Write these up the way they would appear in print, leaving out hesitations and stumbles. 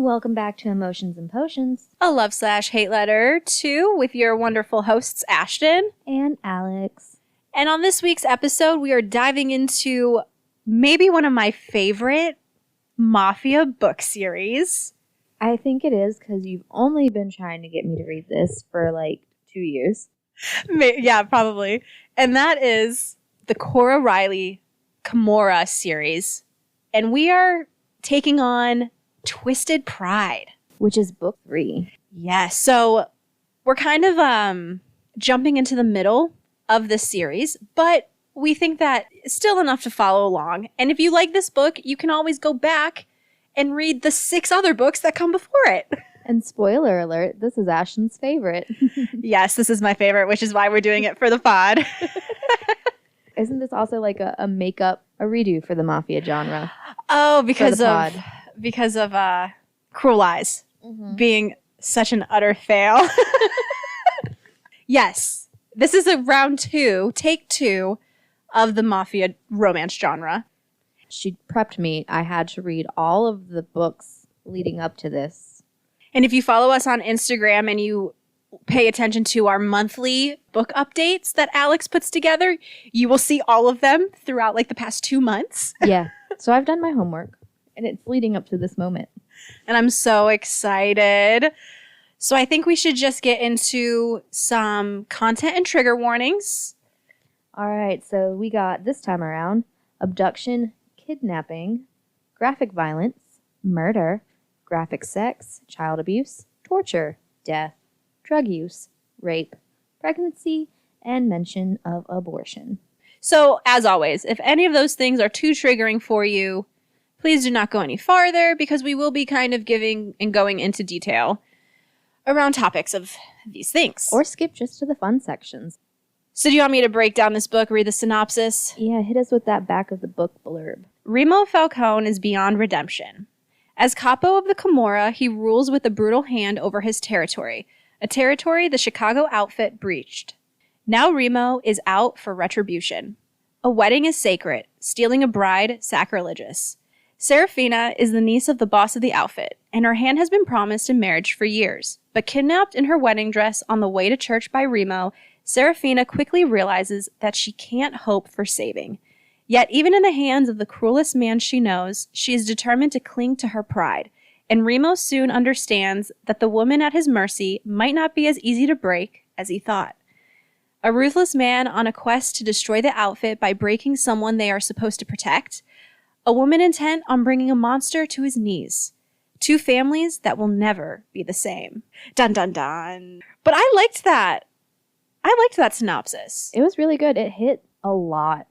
Welcome back to Emotions and Potions. A love/hate letter to with your wonderful hosts, Ashton and Alex. And on this week's episode, we are diving into maybe one of my favorite Mafia book series. I think it is because you've only been trying to get me to read this for like 2 years. Yeah, probably. And that is the Cora Reilly Cora series. And we are taking on Twisted Pride, which is book 3. Yes. So we're kind of jumping into the middle of this series, but we think that it's still enough to follow along. And if you like this book, you can always go back and read the 6 other books that come before it. And spoiler alert, this is Ashton's favorite. Yes, this is my favorite, which is why we're doing it for the pod. Isn't this also like a redo for the Mafia genre? Oh, because of Cruel Eyes being such an utter fail. Yes, this is a round 2, take 2 of the Mafia romance genre. She prepped me. I had to read all of the books leading up to this. And if you follow us on Instagram and you pay attention to our monthly book updates that Alex puts together, you will see all of them throughout like the past 2 months. Yeah. So I've done my homework and it's leading up to this moment. And I'm so excited. So I think we should just get into some content and trigger warnings. All right. So we got this time around abduction, kidnapping, graphic violence, murder, graphic sex, child abuse, torture, death, drug use, rape, pregnancy, and mention of abortion. So, as always, if any of those things are too triggering for you, please do not go any farther because we will be kind of giving and going into detail around topics of these things. Or skip just to the fun sections. So do you want me to break down this book, read the synopsis? Yeah, hit us with that back of the book blurb. Remo Falcone is beyond redemption. As capo of the Camorra, he rules with a brutal hand over his territory, a territory the Chicago outfit breached. Now Remo is out for retribution. A wedding is sacred, stealing a bride sacrilegious. Serafina is the niece of the boss of the outfit, and her hand has been promised in marriage for years. But kidnapped in her wedding dress on the way to church by Remo, Serafina quickly realizes that she can't hope for saving. Yet even in the hands of the cruelest man she knows, she is determined to cling to her pride. And Remo soon understands that the woman at his mercy might not be as easy to break as he thought. A ruthless man on a quest to destroy the outfit by breaking someone they are supposed to protect. A woman intent on bringing a monster to his knees. 2 families that will never be the same. Dun dun dun. But I liked that. I liked that synopsis. It was really good. It hit a lot.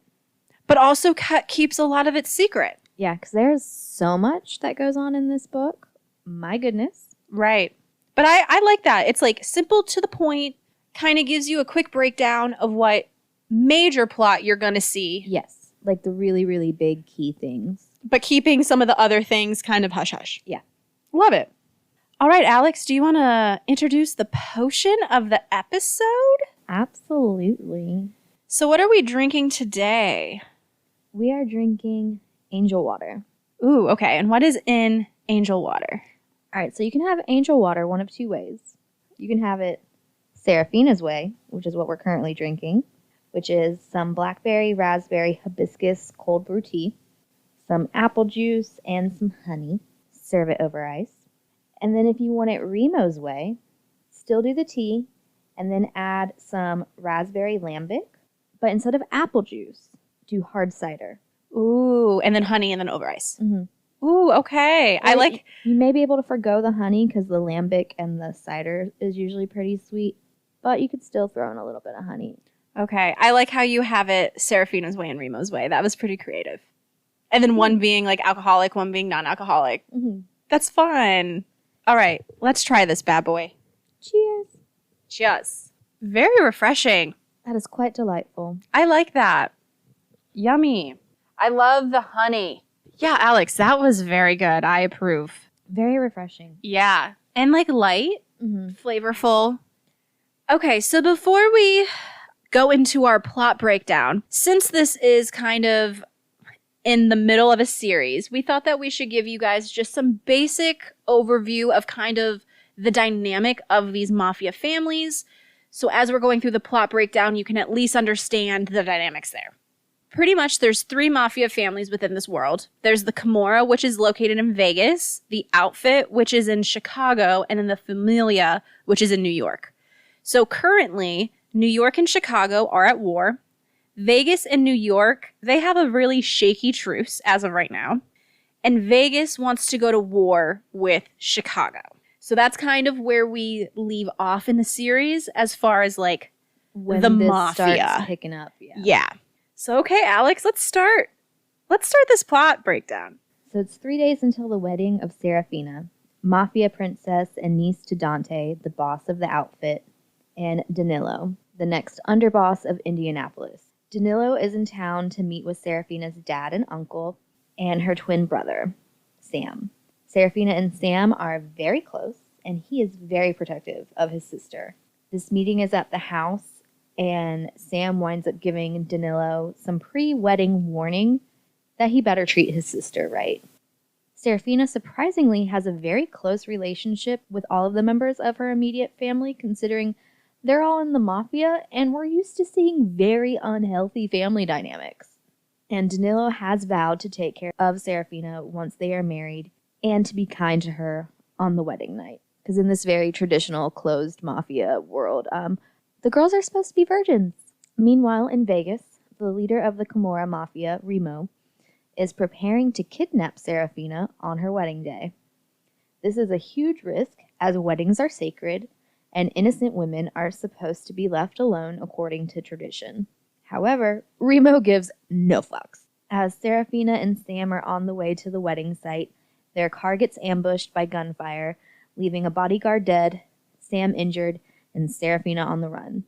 But also keeps a lot of it secret. Yeah, because there's so much that goes on in this book. My goodness. Right. But I like that. It's like simple to the point, kind of gives you a quick breakdown of what major plot you're going to see. Yes. Like the really, really big key things. But keeping some of the other things kind of hush-hush. Yeah. Love it. All right, Alex, do you want to introduce the potion of the episode? Absolutely. So what are we drinking today? We are drinking angel water. Ooh, okay. And what is in angel water? All right, so you can have angel water one of 2 ways. You can have it Serafina's way, which is what we're currently drinking, which is some blackberry, raspberry, hibiscus cold brew tea, some apple juice, and some honey. Serve it over ice. And then if you want it Remo's way, still do the tea, and then add some raspberry lambic, but instead of apple juice, do hard cider. Ooh, and then honey and then over ice. Mm-hmm. Ooh, okay. Or you may be able to forgo the honey because the lambic and the cider is usually pretty sweet, but you could still throw in a little bit of honey. Okay. I like how you have it Serafina's way and Remo's way. That was pretty creative. And then one being like alcoholic, one being non-alcoholic. Mm-hmm. That's fun. All right. Let's try this bad boy. Cheers. Cheers. Very refreshing. That is quite delightful. I like that. Yummy. I love the honey. Yeah, Alex, that was very good. I approve. Very refreshing. Yeah. And like light, flavorful. Okay, so before we go into our plot breakdown, since this is kind of in the middle of a series, we thought that we should give you guys just some basic overview of kind of the dynamic of these mafia families. So as we're going through the plot breakdown, you can at least understand the dynamics there. Pretty much there's 3 mafia families within this world. There's the Camorra, which is located in Vegas, the Outfit, which is in Chicago, and then the Familia, which is in New York. So currently, New York and Chicago are at war. Vegas and New York, they have a really shaky truce as of right now. And Vegas wants to go to war with Chicago. So that's kind of where we leave off in the series as far as like When the this mafia starts picking up. Yeah. So, okay, Alex, let's start. Let's start this plot breakdown. So it's 3 days until the wedding of Serafina, mafia princess and niece to Dante, the boss of the Outfit, and Danilo, the next underboss of Indianapolis. Danilo is in town to meet with Serafina's dad and uncle and her twin brother, Sam. Serafina and Sam are very close, and he is very protective of his sister. This meeting is at the house, and Sam winds up giving Danilo some pre-wedding warning that he better treat his sister right. Serafina surprisingly has a very close relationship with all of the members of her immediate family, considering they're all in the mafia, and we're used to seeing very unhealthy family dynamics. And Danilo has vowed to take care of Serafina once they are married, and to be kind to her on the wedding night. Because in this very traditional closed mafia world, the girls are supposed to be virgins. Meanwhile, in Vegas, the leader of the Camorra Mafia, Remo, is preparing to kidnap Serafina on her wedding day. This is a huge risk, as weddings are sacred, and innocent women are supposed to be left alone according to tradition. However, Remo gives no fucks. As Serafina and Sam are on the way to the wedding site, their car gets ambushed by gunfire, leaving a bodyguard dead, Sam injured, and Serafina on the run.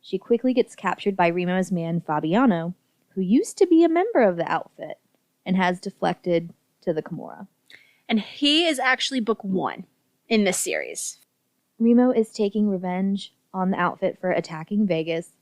She quickly gets captured by Remo's man, Fabiano, who used to be a member of the Outfit and has deflected to the Camorra. And he is actually book 1 in this series. Remo is taking revenge on the Outfit for attacking Vegas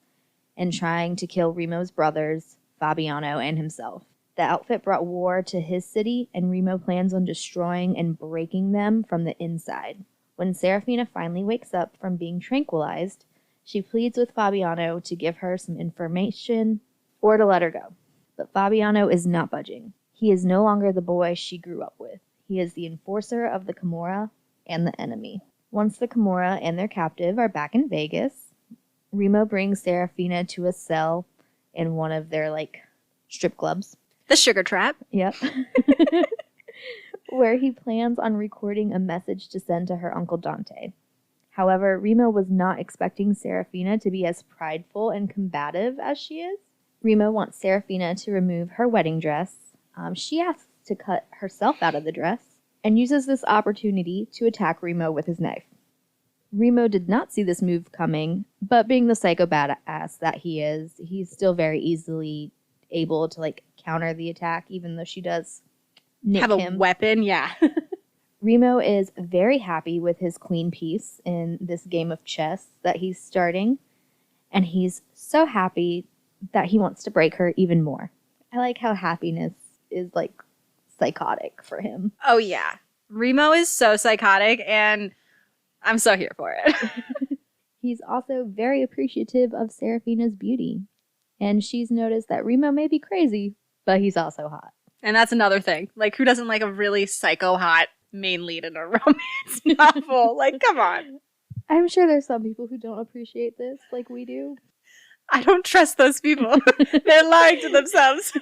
and trying to kill Remo's brothers, Fabiano and himself. The Outfit brought war to his city, and Remo plans on destroying and breaking them from the inside. When Serafina finally wakes up from being tranquilized, she pleads with Fabiano to give her some information or to let her go. But Fabiano is not budging. He is no longer the boy she grew up with. He is the enforcer of the Camorra and the enemy. Once the Camorra and their captive are back in Vegas, Remo brings Serafina to a cell in one of their, strip clubs. The Sugar Trap. Yep. Where he plans on recording a message to send to her uncle Dante. However, Remo was not expecting Serafina to be as prideful and combative as she is. Remo wants Serafina to remove her wedding dress. She asks to cut herself out of the dress and uses this opportunity to attack Remo with his knife. Remo did not see this move coming, but being the psycho badass that he is, he's still very easily able to counter the attack, even though she does nick Have a him. weapon, yeah. Remo is very happy with his queen piece in this game of chess that he's starting, and he's so happy that he wants to break her even more. I like how happiness is psychotic for him. Oh yeah. Remo is so psychotic, and I'm so here for it. He's also very appreciative of Serafina's beauty, and she's noticed that Remo may be crazy, but he's also hot. And that's another thing. Who doesn't like a really psycho hot main lead in a romance novel? Come on. I'm sure there's some people who don't appreciate this like we do. I don't trust those people. They're lying to themselves.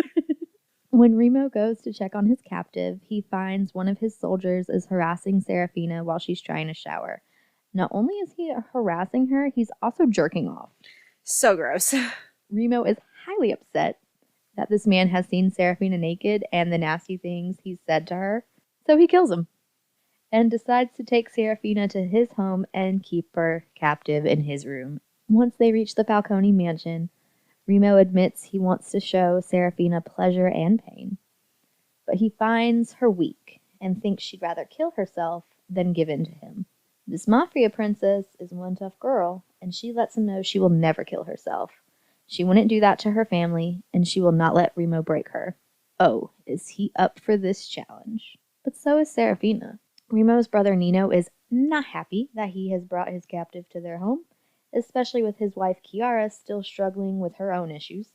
When Remo goes to check on his captive, he finds one of his soldiers is harassing Serafina while she's trying to shower. Not only is he harassing her, he's also jerking off. So gross. Remo is highly upset that this man has seen Serafina naked and the nasty things he's said to her, so he kills him and decides to take Serafina to his home and keep her captive in his room. Once they reach the Falcone mansion, Remo admits he wants to show Serafina pleasure and pain, but he finds her weak and thinks she'd rather kill herself than give in to him. This mafia princess is one tough girl, and she lets him know she will never kill herself. She wouldn't do that to her family, and she will not let Remo break her. Oh, is he up for this challenge? But so is Serafina. Remo's brother Nino is not happy that he has brought his captive to their home, especially with his wife Chiara still struggling with her own issues.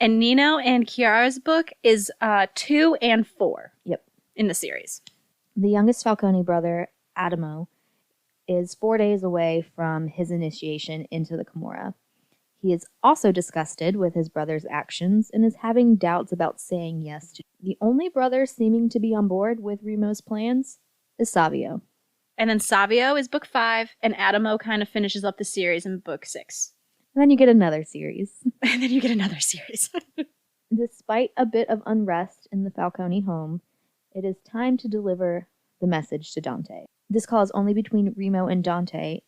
And Nino and Chiara's book is 2 and 4. Yep. In the series. The youngest Falcone brother, Adamo, is 4 days away from his initiation into the Camorra. He is also disgusted with his brother's actions and is having doubts about saying yes to. The only brother seeming to be on board with Remo's plans is Savio. And then Savio is book 5, and Adamo kind of finishes up the series in book 6. And then you get another series. And then you get another series. Despite a bit of unrest in the Falcone home, it is time to deliver the message to Dante. This call is only between Remo and Dante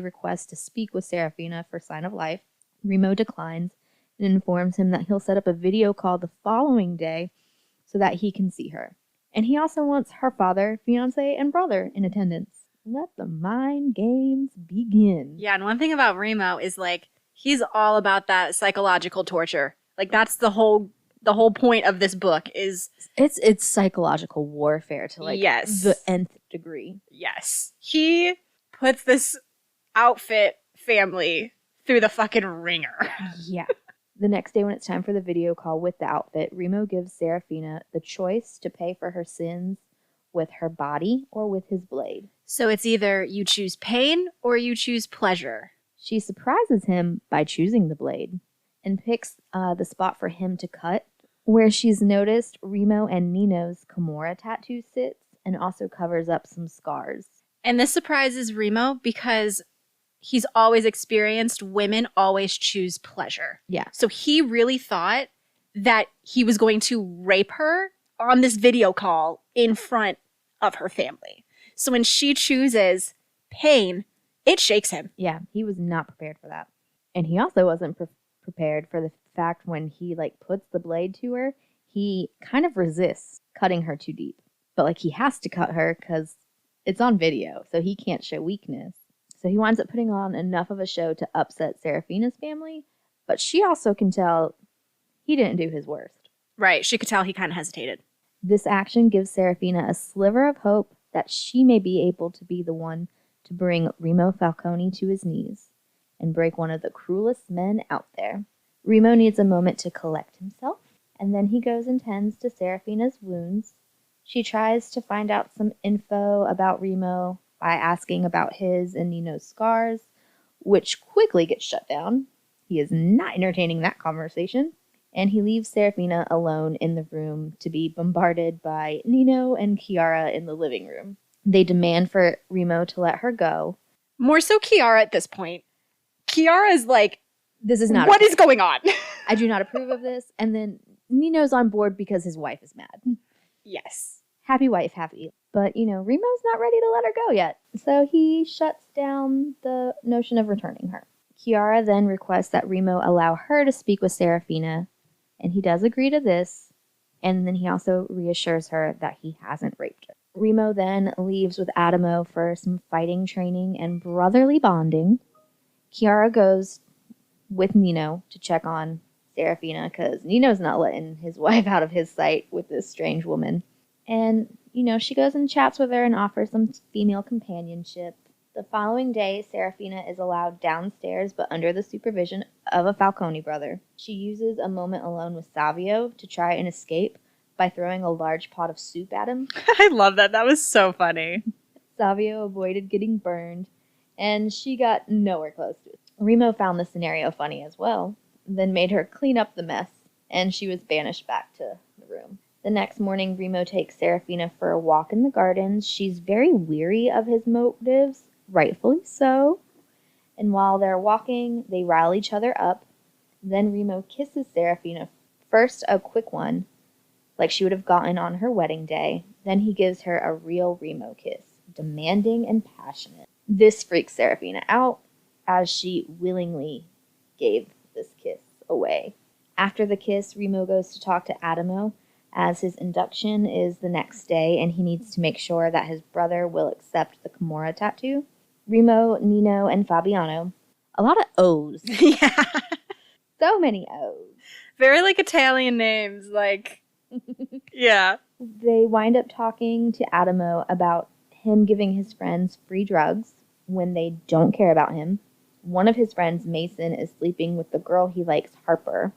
requests to speak with Serafina for Sign of Life. Remo declines and informs him that he'll set up a video call the following day so that he can see her. And he also wants her father, fiance, and brother in attendance. Let the mind games begin. Yeah, and one thing about Remo is, like, he's all about that psychological torture. Like, that's the whole point of this book is... It's psychological warfare to, like, yes. the nth degree. Yes. He puts this outfit family through the fucking ringer. Yeah. The next day when it's time for the video call with the outfit, Remo gives Serafina the choice to pay for her sins with her body or with his blade. So it's either you choose pain or you choose pleasure. She surprises him by choosing the blade and picks the spot for him to cut, where she's noticed Remo and Nino's Camorra tattoo sits and also covers up some scars. And this surprises Remo because he's always experienced women always choose pleasure. Yeah. So he really thought that he was going to rape her on this video call in front of her family. So when she chooses pain, it shakes him. Yeah, he was not prepared for that. And he also wasn't prepared for the fact when he, like, puts the blade to her, he kind of resists cutting her too deep. But, like, he has to cut her because it's on video, so he can't show weakness. So he winds up putting on enough of a show to upset Serafina's family, but she also can tell he didn't do his worst. Right, she could tell he kind of hesitated. This action gives Serafina a sliver of hope that she may be able to be the one to bring Remo Falcone to his knees and break one of the cruelest men out there. Remo needs a moment to collect himself, and then he goes and tends to Serafina's wounds. She tries to find out some info about Remo by asking about his and Nino's scars, which quickly gets shut down. He is not entertaining that conversation, and he leaves Serafina alone in the room to be bombarded by Nino and Chiara in the living room. They demand for Remo to let her go. More so Chiara at this point. Chiara is like, This is not what is going on? I do not approve of this. And then Nino's on board because his wife is mad. Yes. Happy wife, happy. But, Remo's not ready to let her go yet. So he shuts down the notion of returning her. Chiara then requests that Remo allow her to speak with Serafina, and he does agree to this. And then he also reassures her that he hasn't raped her. Remo then leaves with Adamo for some fighting training and brotherly bonding. Chiara goes with Nino to check on Serafina because Nino's not letting his wife out of his sight with this strange woman. And, she goes and chats with her and offers some female companionship. The following day, Serafina is allowed downstairs but under the supervision of a Falcone brother. She uses a moment alone with Savio to try and escape by throwing a large pot of soup at him. I love that. That was so funny. Savio avoided getting burned, and she got nowhere close to it. Remo found the scenario funny as well, then made her clean up the mess, and she was banished back to the room. The next morning, Remo takes Serafina for a walk in the gardens. She's very weary of his motives, rightfully so. And while they're walking, they rile each other up. Then Remo kisses Serafina. First, a quick one, like she would have gotten on her wedding day. Then he gives her a real Remo kiss, demanding and passionate. This freaks Serafina out, as she willingly gave this kiss away. After the kiss, Remo goes to talk to Adamo, as his induction is the next day, and he needs to make sure that his brother will accept the Camorra tattoo. Remo, Nino, and Fabiano. A lot of O's. Yeah. So many O's. Very, like, Italian names. Like, Yeah. They wind up talking to Adamo about him giving his friends free drugs when they don't care about him. One of his friends, Mason, is sleeping with the girl he likes, Harper.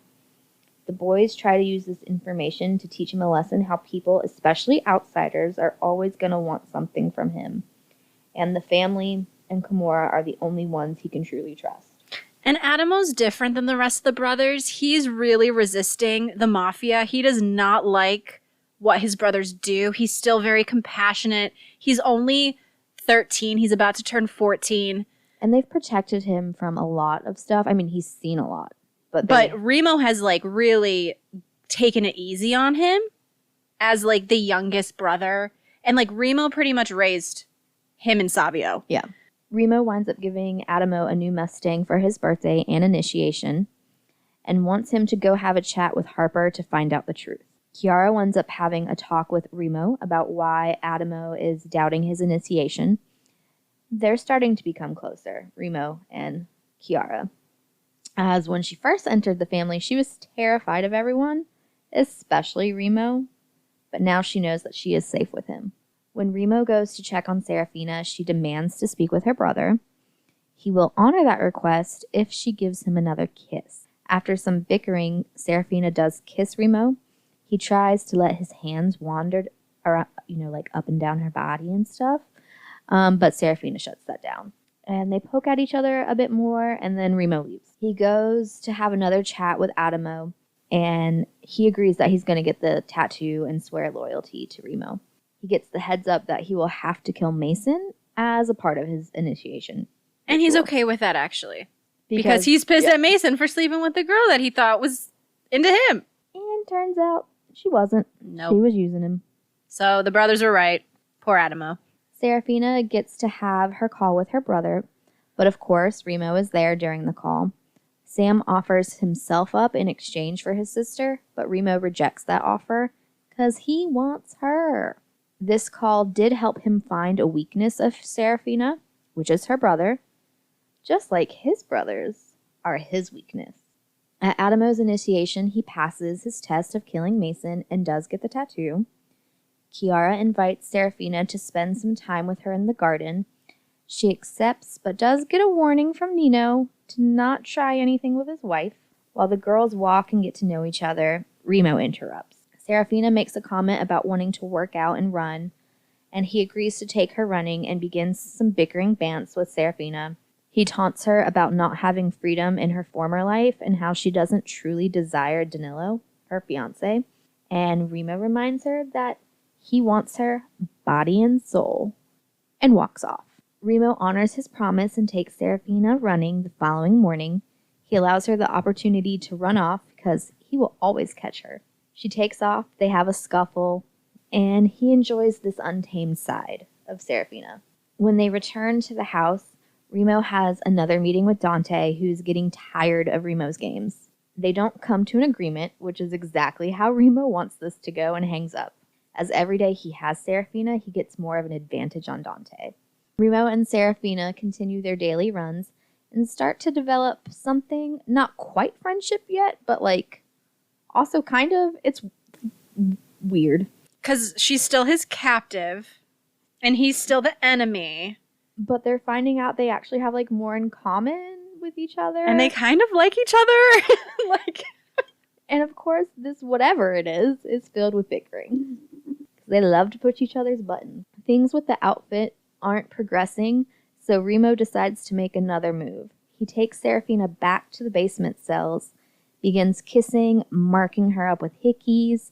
The boys try to use this information to teach him a lesson how people, especially outsiders, are always going to want something from him. And the family and Cora are the only ones he can truly trust. And Adamo's different than the rest of the brothers. He's really resisting the mafia. He does not like what his brothers do. He's still very compassionate. He's only 13. He's about to turn 14. And they've protected him from a lot of stuff. I mean, he's seen a lot. But Remo has, like, really taken it easy on him as, like, the youngest brother. And, like, Remo pretty much raised him and Savio. Yeah. Remo winds up giving Adamo a new Mustang for his birthday and initiation and wants him to go have a chat with Harper to find out the truth. Chiara winds up having a talk with Remo about why Adamo is doubting his initiation. They're starting to become closer, Remo and Chiara. As when she first entered the family, she was terrified of everyone, especially Remo, but now she knows that she is safe with him. When Remo goes to check on Serafina, she demands to speak with her brother. He will honor that request if she gives him another kiss. After some bickering, Serafina does kiss Remo. He tries to let his hands wander around, like up and down her body and stuff, but Serafina shuts that down. And they poke at each other a bit more, and then Remo leaves. He goes to have another chat with Adamo, and he agrees that he's going to get the tattoo and swear loyalty to Remo. He gets the heads up that he will have to kill Mason as a part of his initiation. And he's okay with that, actually. Because he's pissed at Mason for sleeping with the girl that he thought was into him. And turns out she wasn't. Nope. She was using him. So the brothers were right. Poor Adamo. Serafina gets to have her call with her brother, but of course Remo is there during the call. Sam offers himself up in exchange for his sister, but Remo rejects that offer because he wants her. This call did help him find a weakness of Serafina, which is her brother, just like his brothers are his weakness. At Adamo's initiation, he passes his test of killing Mason and does get the tattoo. Chiara invites Serafina to spend some time with her in the garden. She accepts, but does get a warning from Nino to not try anything with his wife. While the girls walk and get to know each other, Remo interrupts. Serafina makes a comment about wanting to work out and run, and he agrees to take her running and begins some bickering bants with Serafina. He taunts her about not having freedom in her former life and how she doesn't truly desire Danilo, her fiancé, and Remo reminds her that he wants her body and soul, and walks off. Remo honors his promise and takes Serafina running the following morning. He allows her the opportunity to run off because he will always catch her. She takes off, they have a scuffle, and he enjoys this untamed side of Serafina. When they return to the house, Remo has another meeting with Dante, who's getting tired of Remo's games. They don't come to an agreement, which is exactly how Remo wants this to go, and hangs up. As every day he has Serafina, he gets more of an advantage on Dante. Remo and Serafina continue their daily runs and start to develop something, not quite friendship yet, but also kind of, it's weird. Because she's still his captive, and he's still the enemy. But they're finding out they actually have more in common with each other. And they kind of like each other. And of course, this whatever it is filled with bickering. They love to push each other's buttons. Things with the outfit aren't progressing, so Remo decides to make another move. He takes Serafina back to the basement cells, begins kissing, marking her up with hickeys,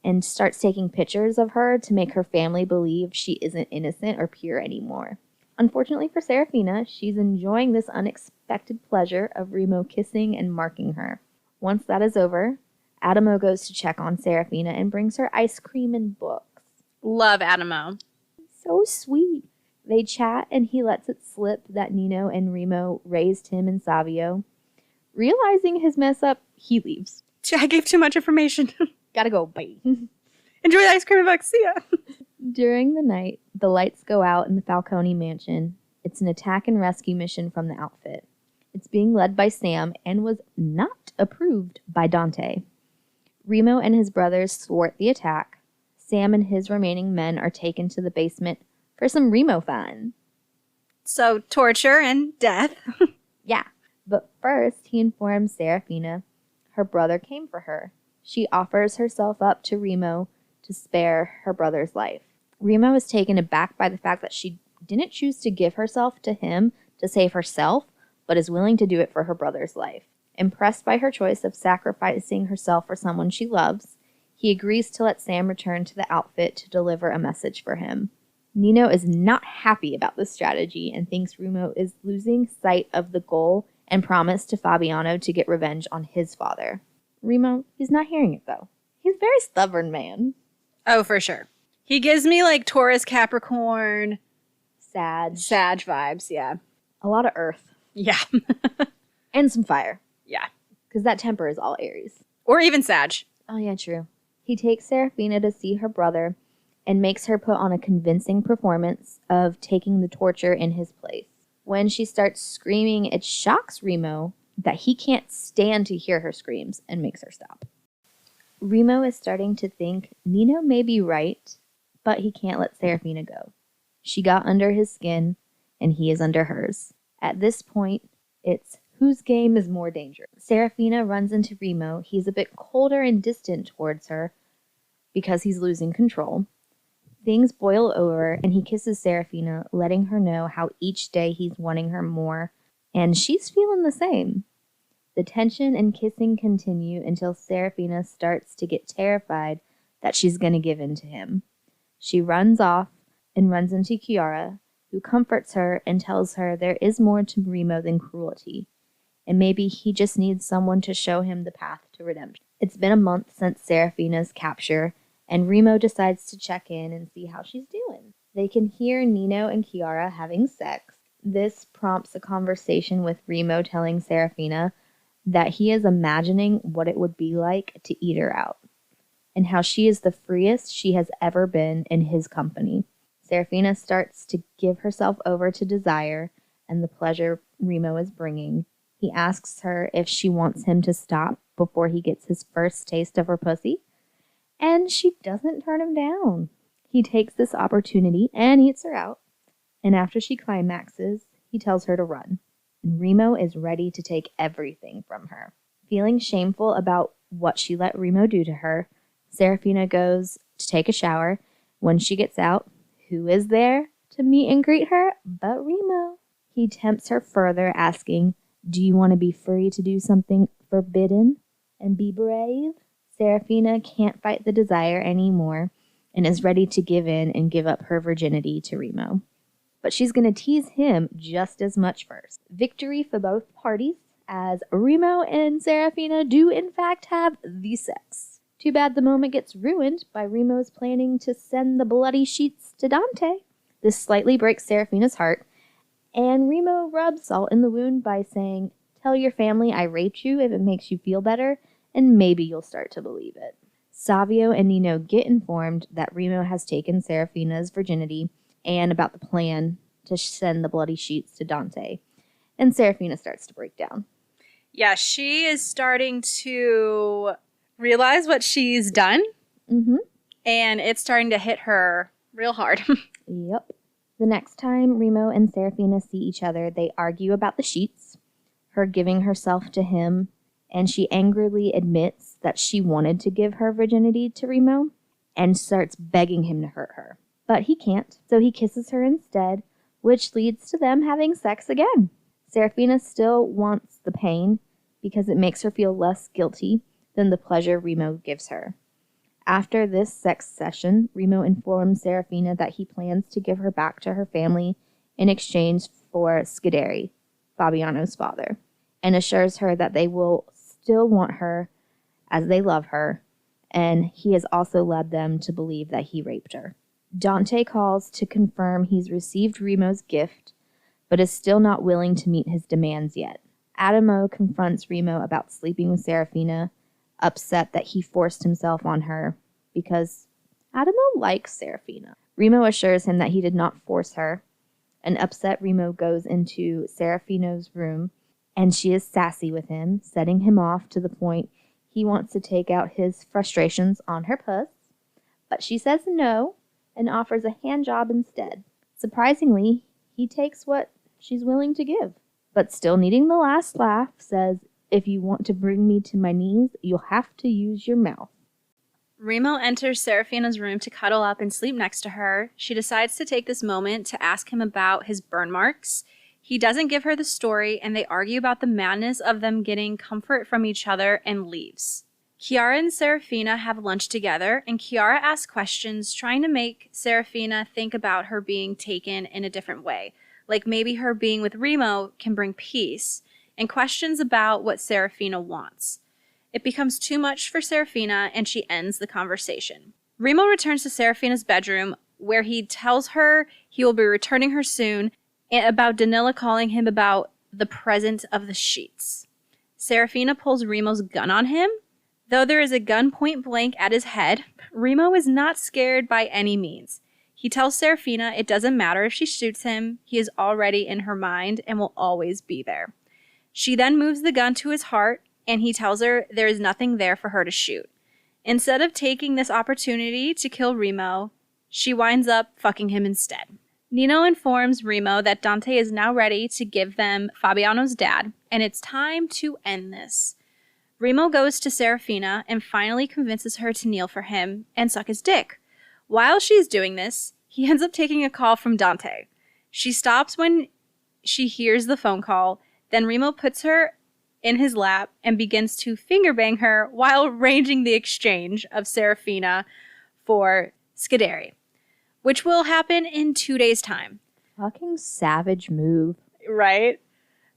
and starts taking pictures of her to make her family believe she isn't innocent or pure anymore. Unfortunately for Serafina, she's enjoying this unexpected pleasure of Remo kissing and marking her. Once that is over, Adamo goes to check on Serafina and brings her ice cream and books. Love Adamo. So sweet. They chat and he lets it slip that Nino and Remo raised him and Savio. Realizing his mess up, he leaves. I gave too much information. Gotta go, bye. Enjoy the ice cream and books. See ya. During the night, the lights go out in the Falcone mansion. It's an attack and rescue mission from the outfit. It's being led by Sam and was not approved by Dante. Remo and his brothers thwart the attack. Sam and his remaining men are taken to the basement for some Remo fun. So, torture and death. Yeah, but first he informs Serafina her brother came for her. She offers herself up to Remo to spare her brother's life. Remo is taken aback by the fact that she didn't choose to give herself to him to save herself, but is willing to do it for her brother's life. Impressed by her choice of sacrificing herself for someone she loves, he agrees to let Sam return to the outfit to deliver a message for him. Nino is not happy about this strategy and thinks Remo is losing sight of the goal and promise to Fabiano to get revenge on his father. Remo, he's not hearing it though. He's a very stubborn man. Oh, for sure. He gives me like Taurus, Capricorn, Sag vibes, yeah. A lot of earth. Yeah. And some fire. Yeah. Because that temper is all Aries. Or even Sag. Oh yeah, true. He takes Serafina to see her brother and makes her put on a convincing performance of taking the torture in his place. When she starts screaming, it shocks Remo that he can't stand to hear her screams and makes her stop. Remo is starting to think Nino may be right, but he can't let Serafina go. She got under his skin, and he is under hers. At this point, it's whose game is more dangerous. Serafina runs into Remo. He's a bit colder and distant towards her because he's losing control. Things boil over, and he kisses Serafina, letting her know how each day he's wanting her more, and she's feeling the same. The tension and kissing continue until Serafina starts to get terrified that she's going to give in to him. She runs off and runs into Chiara, who comforts her and tells her there is more to Remo than cruelty, and maybe he just needs someone to show him the path to redemption. It's been a month since Serafina's capture, and Remo decides to check in and see how she's doing. They can hear Nino and Chiara having sex. This prompts a conversation with Remo telling Serafina that he is imagining what it would be like to eat her out, and how she is the freest she has ever been in his company. Serafina starts to give herself over to desire and the pleasure Remo is bringing. He asks her if she wants him to stop before he gets his first taste of her pussy, and she doesn't turn him down. He takes this opportunity and eats her out, and after she climaxes, he tells her to run. And Remo is ready to take everything from her. Feeling shameful about what she let Remo do to her, Serafina goes to take a shower. When she gets out, who is there to meet and greet her but Remo? He tempts her further, asking, "Do you want to be free to do something forbidden and be brave?" Serafina can't fight the desire anymore and is ready to give in and give up her virginity to Remo. But she's going to tease him just as much first. Victory for both parties, as Remo and Serafina do in fact have the sex. Too bad the moment gets ruined by Remo's planning to send the bloody sheets to Dante. This slightly breaks Serafina's heart, and Remo rubs salt in the wound by saying, "Tell your family I raped you if it makes you feel better, and maybe you'll start to believe it." Savio and Nino get informed that Remo has taken Serafina's virginity and about the plan to send the bloody sheets to Dante, and Serafina starts to break down. Yeah, she is starting to realize what she's done, and it's starting to hit her real hard. Yep. The next time Remo and Serafina see each other, they argue about the sheets, her giving herself to him, and she angrily admits that she wanted to give her virginity to Remo and starts begging him to hurt her. But he can't, so he kisses her instead, which leads to them having sex again. Serafina still wants the pain because it makes her feel less guilty than the pleasure Remo gives her. After this sex session, Remo informs Serafina that he plans to give her back to her family in exchange for Scuderi, Fabiano's father, and assures her that they will still want her as they love her, and he has also led them to believe that he raped her. Dante calls to confirm he's received Remo's gift, but is still not willing to meet his demands yet. Adamo confronts Remo about sleeping with Serafina, upset that he forced himself on her because Adamo likes Serafina. Remo assures him that he did not force her. An upset Remo goes into Serafina's room, and she is sassy with him, setting him off to the point He wants to take out his frustrations on her puss, but she says no and offers a hand job instead. Surprisingly, he takes what she's willing to give, but still needing the last laugh, says, "If you want to bring me to my knees, you'll have to use your mouth." Remo enters Serafina's room to cuddle up and sleep next to her. She decides to take this moment to ask him about his burn marks. He doesn't give her the story, and they argue about the madness of them getting comfort from each other and leaves. Chiara and Serafina have lunch together, and Chiara asks questions, trying to make Serafina think about her being taken in a different way, like maybe her being with Remo can bring peace, and questions about what Serafina wants. It becomes too much for Serafina, and she ends the conversation. Remo returns to Serafina's bedroom, where he tells her he will be returning her soon, and about Danila calling him about the present of the sheets. Serafina pulls Remo's gun on him. Though there is a gun point blank at his head, Remo is not scared by any means. He tells Serafina it doesn't matter if she shoots him, he is already in her mind and will always be there. She then moves the gun to his heart, and he tells her there is nothing there for her to shoot. Instead of taking this opportunity to kill Remo, she winds up fucking him instead. Nino informs Remo that Dante is now ready to give them Fabiano's dad, and it's time to end this. Remo goes to Serafina and finally convinces her to kneel for him and suck his dick. While she's doing this, he ends up taking a call from Dante. She stops when she hears the phone call, then Remo puts her in his lap and begins to finger bang her while arranging the exchange of Serafina for Cider, which will happen in 2 days' time. Fucking savage move. Right?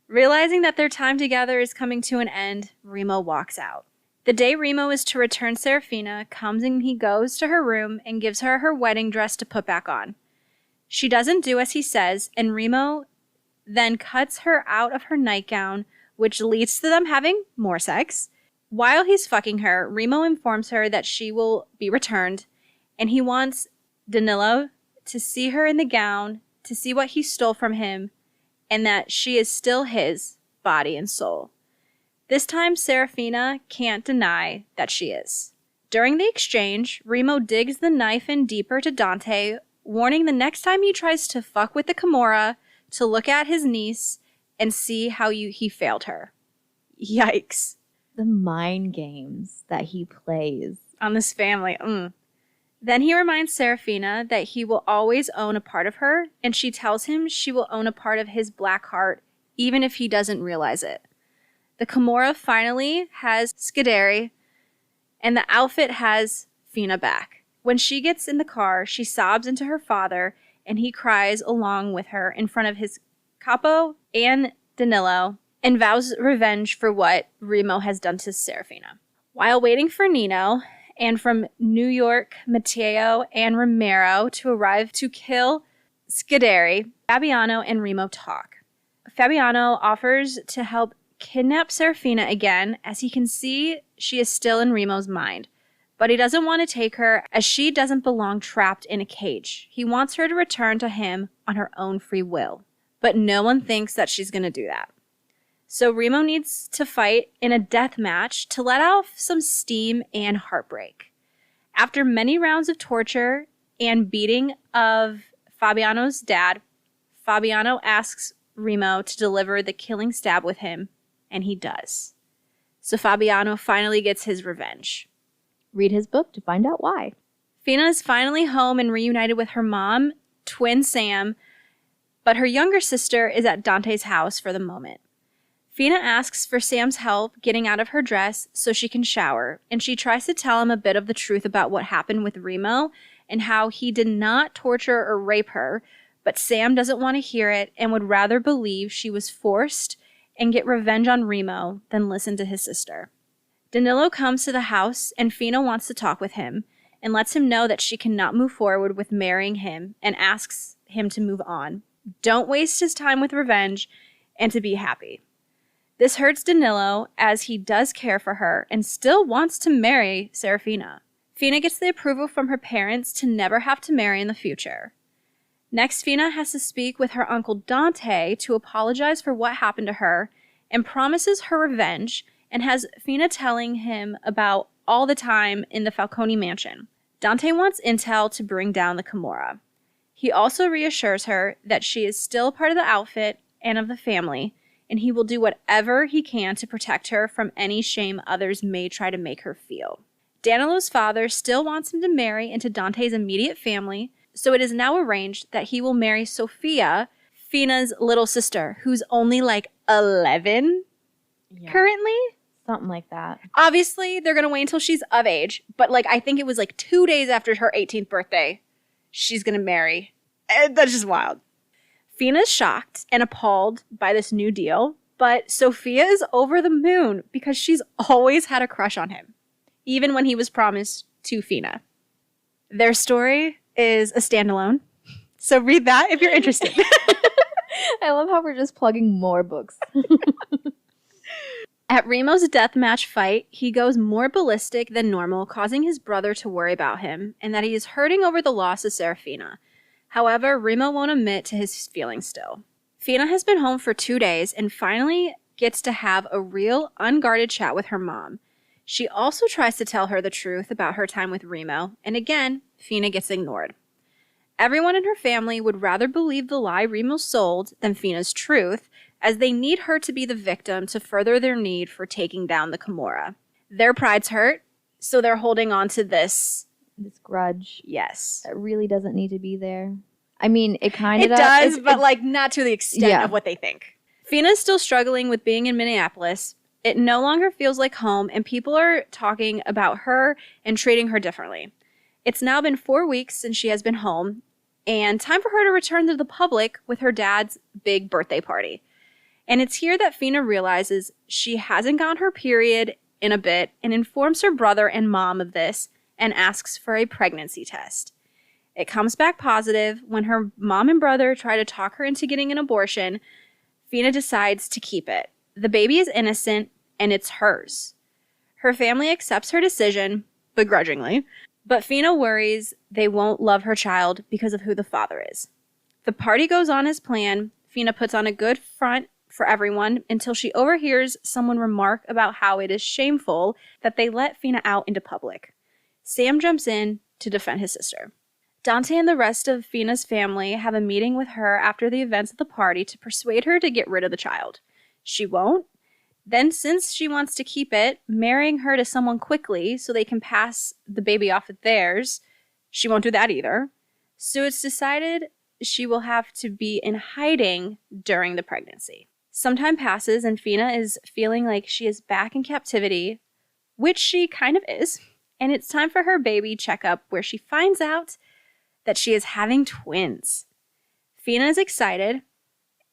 Realizing that their time together is coming to an end, Remo walks out. The day Remo is to return Serafina comes, and he goes to her room and gives her her wedding dress to put back on. She doesn't do as he says, and Remo then cuts her out of her nightgown, which leads to them having more sex. While he's fucking her, Remo informs her that she will be returned, and he wants Danilo to see her in the gown, to see what he stole from him, and that she is still his, body and soul. This time, Serafina can't deny that she is. During the exchange, Remo digs the knife in deeper to Dante, warning the next time he tries to fuck with the Camorra to look at his niece and see how he failed her. Yikes. The mind games that he plays on this family. Then he reminds Serafina that he will always own a part of her, and she tells him she will own a part of his black heart, even if he doesn't realize it. The Camorra finally has Cider, and the outfit has Fina back. When she gets in the car, she sobs into her father, and he cries along with her in front of his capo and Danilo, and vows revenge for what Remo has done to Serafina. While waiting for Nino, and from New York, Matteo and Romero to arrive to kill Cider, Fabiano and Remo talk. Fabiano offers to help kidnap Serafina again, as he can see she is still in Remo's mind. But he doesn't want to take her, as she doesn't belong trapped in a cage. He wants her to return to him on her own free will. But no one thinks that she's going to do that. So Remo needs to fight in a death match to let off some steam and heartbreak. After many rounds of torture and beating of Fabiano's dad, Fabiano asks Remo to deliver the killing stab with him, and he does. So Fabiano finally gets his revenge. Read his book to find out why. Fina is finally home and reunited with her mom, twin Sam, but her younger sister is at Dante's house for the moment. Fina asks for Sam's help getting out of her dress so she can shower, and she tries to tell him a bit of the truth about what happened with Remo and how he did not torture or rape her, but Sam doesn't want to hear it and would rather believe she was forced and get revenge on Remo than listen to his sister. Danilo comes to the house, and Fina wants to talk with him and lets him know that she cannot move forward with marrying him and asks him to move on. Don't waste his time with revenge and to be happy. This hurts Danilo, as he does care for her and still wants to marry Serafina. Fina gets the approval from her parents to never have to marry in the future. Next, Fina has to speak with her uncle Dante to apologize for what happened to her and promises her revenge and has Fina telling him about all the time in the Falcone mansion. Dante wants intel to bring down the Camorra. He also reassures her that she is still part of the outfit and of the family, and he will do whatever he can to protect her from any shame others may try to make her feel. Danilo's father still wants him to marry into Dante's immediate family, so it is now arranged that he will marry Sophia, Fina's little sister, who's only like 11 currently. Something like that. Obviously, they're going to wait until she's of age, but like I think it was like 2 days after her 18th birthday, she's going to marry. And that's just wild. Fina's shocked and appalled by this new deal, but Sophia is over the moon because she's always had a crush on him, even when he was promised to Fina. Their story is a standalone, so read that if you're interested. I love how we're just plugging more books. At Remo's deathmatch fight, he goes more ballistic than normal, causing his brother to worry about him and that he is hurting over the loss of Serafina. However, Remo won't admit to his feelings still. Fina has been home for 2 days and finally gets to have a real, unguarded chat with her mom. She also tries to tell her the truth about her time with Remo, and again, Fina gets ignored. Everyone in her family would rather believe the lie Remo sold than Fina's truth, as they need her to be the victim to further their need for taking down the Camorra. Their pride's hurt, so they're holding on to this grudge. Yes. That really doesn't need to be there. I mean, it kind of does, but like not to the extent of what they think. Fina's still struggling with being in Minneapolis. It no longer feels like home, and people are talking about her and treating her differently. It's now been 4 weeks since she has been home, and time for her to return to the public with her dad's big birthday party. And it's here that Fina realizes she hasn't gotten her period in a bit and informs her brother and mom of this and asks for a pregnancy test. It comes back positive. When her mom and brother try to talk her into getting an abortion, Fina decides to keep it. The baby is innocent, and it's hers. Her family accepts her decision, begrudgingly, but Fina worries they won't love her child because of who the father is. The party goes on as planned. Fina puts on a good front for everyone until she overhears someone remark about how it is shameful that they let Fina out into public. Sam jumps in to defend his sister. Dante and the rest of Fina's family have a meeting with her after the events at the party to persuade her to get rid of the child. She won't. Then, since she wants to keep it, marrying her to someone quickly so they can pass the baby off as theirs, she won't do that either. So it's decided she will have to be in hiding during the pregnancy. Some time passes and Fina is feeling like she is back in captivity, which she kind of is, and it's time for her baby checkup where she finds out that she is having twins. Fina is excited,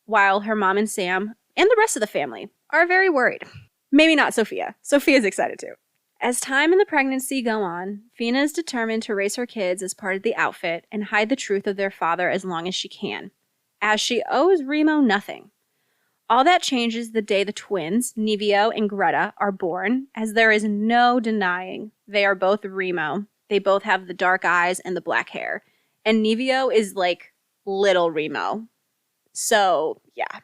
while her mom and Sam and the rest of the family are very worried. Maybe not Sophia. Sophia's excited too. As time and the pregnancy go on, Fina is determined to raise her kids as part of the outfit and hide the truth of their father as long as she can, as she owes Remo nothing. All that changes the day the twins, Nevio and Greta, are born, as there is no denying they are both Remo. They both have the dark eyes and the black hair. And Nevio is like little Remo. So, yeah.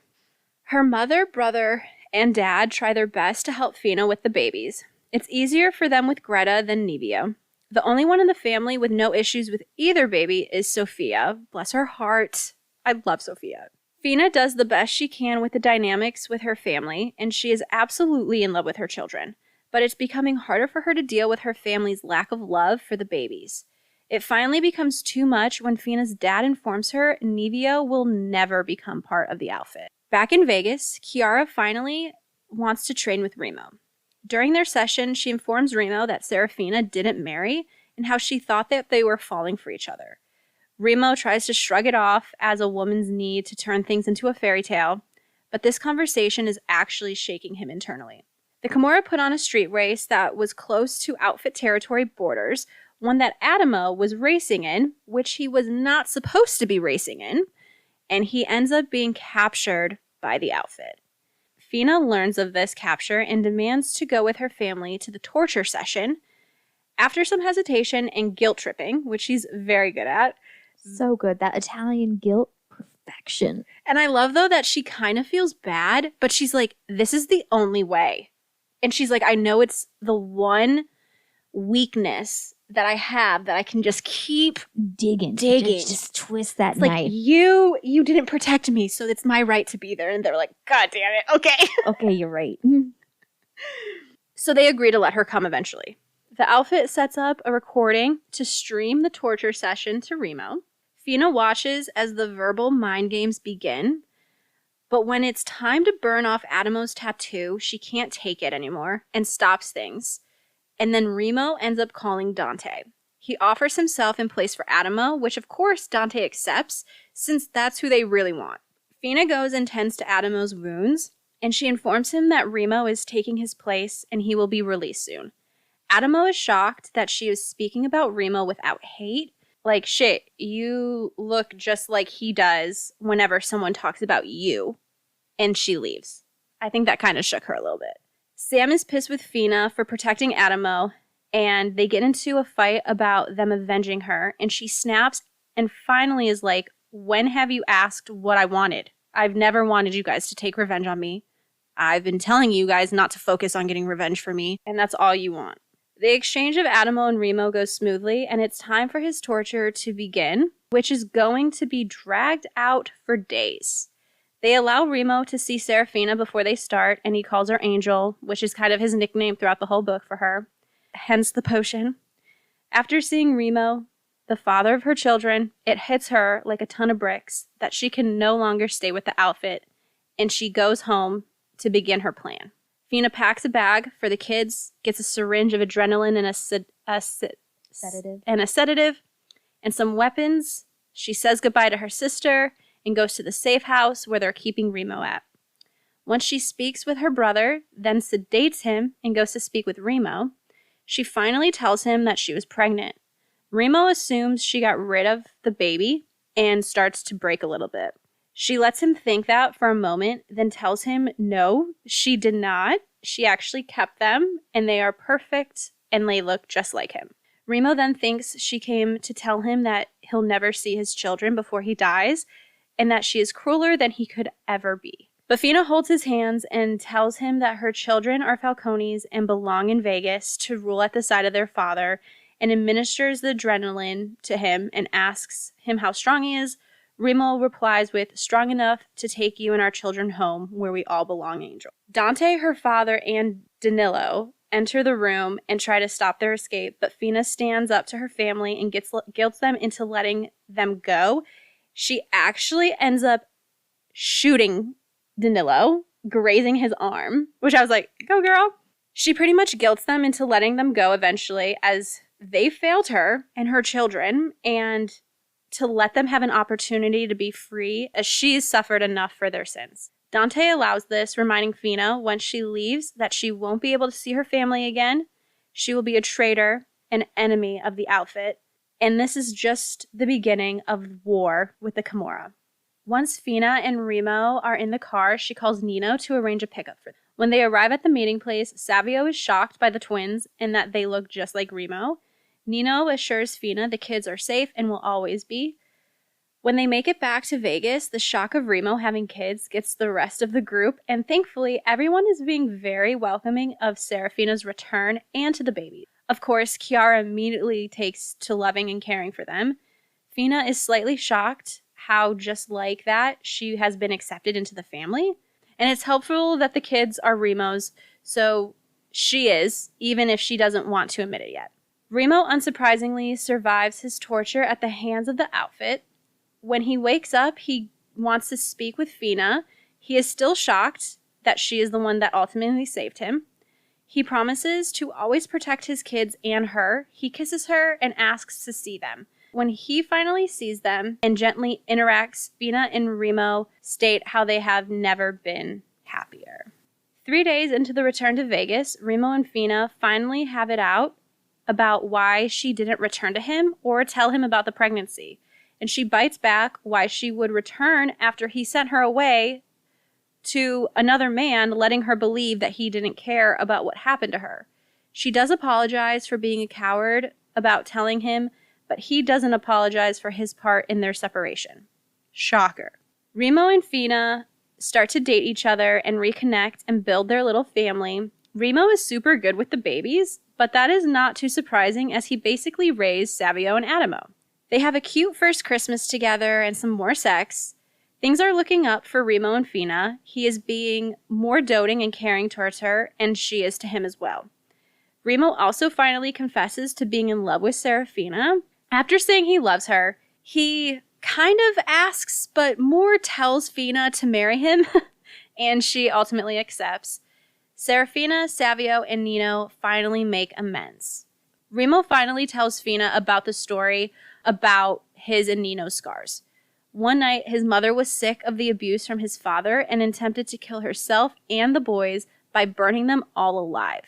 Her mother, brother, and dad try their best to help Fina with the babies. It's easier for them with Greta than Nevio. The only one in the family with no issues with either baby is Sophia. Bless her heart. I love Sophia. Fina does the best she can with the dynamics with her family, and she is absolutely in love with her children. But it's becoming harder for her to deal with her family's lack of love for the babies. It finally becomes too much when Fina's dad informs her Nevio will never become part of the outfit. Back in Vegas, Chiara finally wants to train with Remo. During their session, she informs Remo that Serafina didn't marry and how she thought that they were falling for each other. Remo tries to shrug it off as a woman's need to turn things into a fairy tale, but this conversation is actually shaking him internally. The Camorra put on a street race that was close to outfit territory borders, one that Adamo was racing in, which he was not supposed to be racing in, and he ends up being captured by the outfit. Fina learns of this capture and demands to go with her family to the torture session. After some hesitation and guilt tripping, which she's very good at. So good. That Italian guilt, perfection. And I love, though, that she kind of feels bad, but she's like, this is the only way. And she's like, I know it's the one weakness that I have that I can just keep digging. Just twist that it's knife. Like, you didn't protect me, so it's my right to be there. And they're like, God damn it. Okay. Okay, you're right. So they agree to let her come eventually. The outfit sets up a recording to stream the torture session to Remo. Fina watches as the verbal mind games begin. But when it's time to burn off Adamo's tattoo, she can't take it anymore and stops things. And then Remo ends up calling Dante. He offers himself in place for Adamo, which of course Dante accepts, since that's who they really want. Fina goes and tends to Adamo's wounds, and she informs him that Remo is taking his place and he will be released soon. Adamo is shocked that she is speaking about Remo without hate. Like, shit, you look just like he does whenever someone talks about you. And she leaves. I think that kind of shook her a little bit. Sam is pissed with Fina for protecting Adamo, and they get into a fight about them avenging her, and she snaps and finally is like, when have you asked what I wanted? I've never wanted you guys to take revenge on me. I've been telling you guys not to focus on getting revenge for me, and that's all you want. The exchange of Adamo and Remo goes smoothly, and it's time for his torture to begin, which is going to be dragged out for days. They allow Remo to see Serafina before they start, and he calls her Angel, which is kind of his nickname throughout the whole book for her, hence the potion. After seeing Remo, the father of her children, it hits her like a ton of bricks that she can no longer stay with the outfit, and she goes home to begin her plan. Fina packs a bag for the kids, gets a syringe of adrenaline and a sedative, and some weapons. She says goodbye to her sister and goes to the safe house where they're keeping Remo at. Once she speaks with her brother, then sedates him and goes to speak with Remo, she finally tells him that she was pregnant. Remo assumes she got rid of the baby and starts to break a little bit. She lets him think that for a moment, then tells him no, she did not. She actually kept them, and they are perfect, and they look just like him. Remo then thinks she came to tell him that he'll never see his children before he dies, and that she is crueler than he could ever be. But Fina holds his hands and tells him that her children are Falcones and belong in Vegas to rule at the side of their father, and administers the adrenaline to him and asks him how strong he is. Remo replies with, strong enough to take you and our children home where we all belong, Angel. Dante, her father, and Danilo enter the room and try to stop their escape, but Fina stands up to her family and guilts them into letting them go. She actually ends up shooting Danilo, grazing his arm, which I was like, go girl. She pretty much guilts them into letting them go eventually, as they failed her and her children, and to let them have an opportunity to be free, as she's suffered enough for their sins. Dante allows this, reminding Fina once she leaves that she won't be able to see her family again. She will be a traitor, an enemy of the outfit, and this is just the beginning of war with the Camorra. Once Fina and Remo are in the car, she calls Nino to arrange a pickup for them. When they arrive at the meeting place, Savio is shocked by the twins and that they look just like Remo. Nino assures Fina the kids are safe and will always be. When they make it back to Vegas, the shock of Remo having kids gets the rest of the group, and thankfully, everyone is being very welcoming of Serafina's return and to the baby. Of course, Chiara immediately takes to loving and caring for them. Fina is slightly shocked how just like that she has been accepted into the family, and it's helpful that the kids are Remo's, so she is, even if she doesn't want to admit it yet. Remo, unsurprisingly, survives his torture at the hands of the outfit. When he wakes up, he wants to speak with Fina. He is still shocked that she is the one that ultimately saved him. He promises to always protect his kids and her. He kisses her and asks to see them. When he finally sees them and gently interacts, Fina and Remo state how they have never been happier. 3 days into the return to Vegas, Remo and Fina finally have it out about why she didn't return to him or tell him about the pregnancy. And she bites back why she would return after he sent her away to another man, letting her believe that he didn't care about what happened to her. She does apologize for being a coward about telling him, but he doesn't apologize for his part in their separation. Shocker. Remo and Fina start to date each other and reconnect and build their little family. Remo is super good with the babies, but that is not too surprising as he basically raised Savio and Adamo. They have a cute first Christmas together and some more sex. Things are looking up for Remo and Fina. He is being more doting and caring towards her, and she is to him as well. Remo also finally confesses to being in love with Serafina. After saying he loves her, he kind of asks, but more tells Fina to marry him, and she ultimately accepts. Serafina, Savio, and Nino finally make amends. Remo finally tells Fina about the story about his and Nino's scars. One night, his mother was sick of the abuse from his father and attempted to kill herself and the boys by burning them all alive.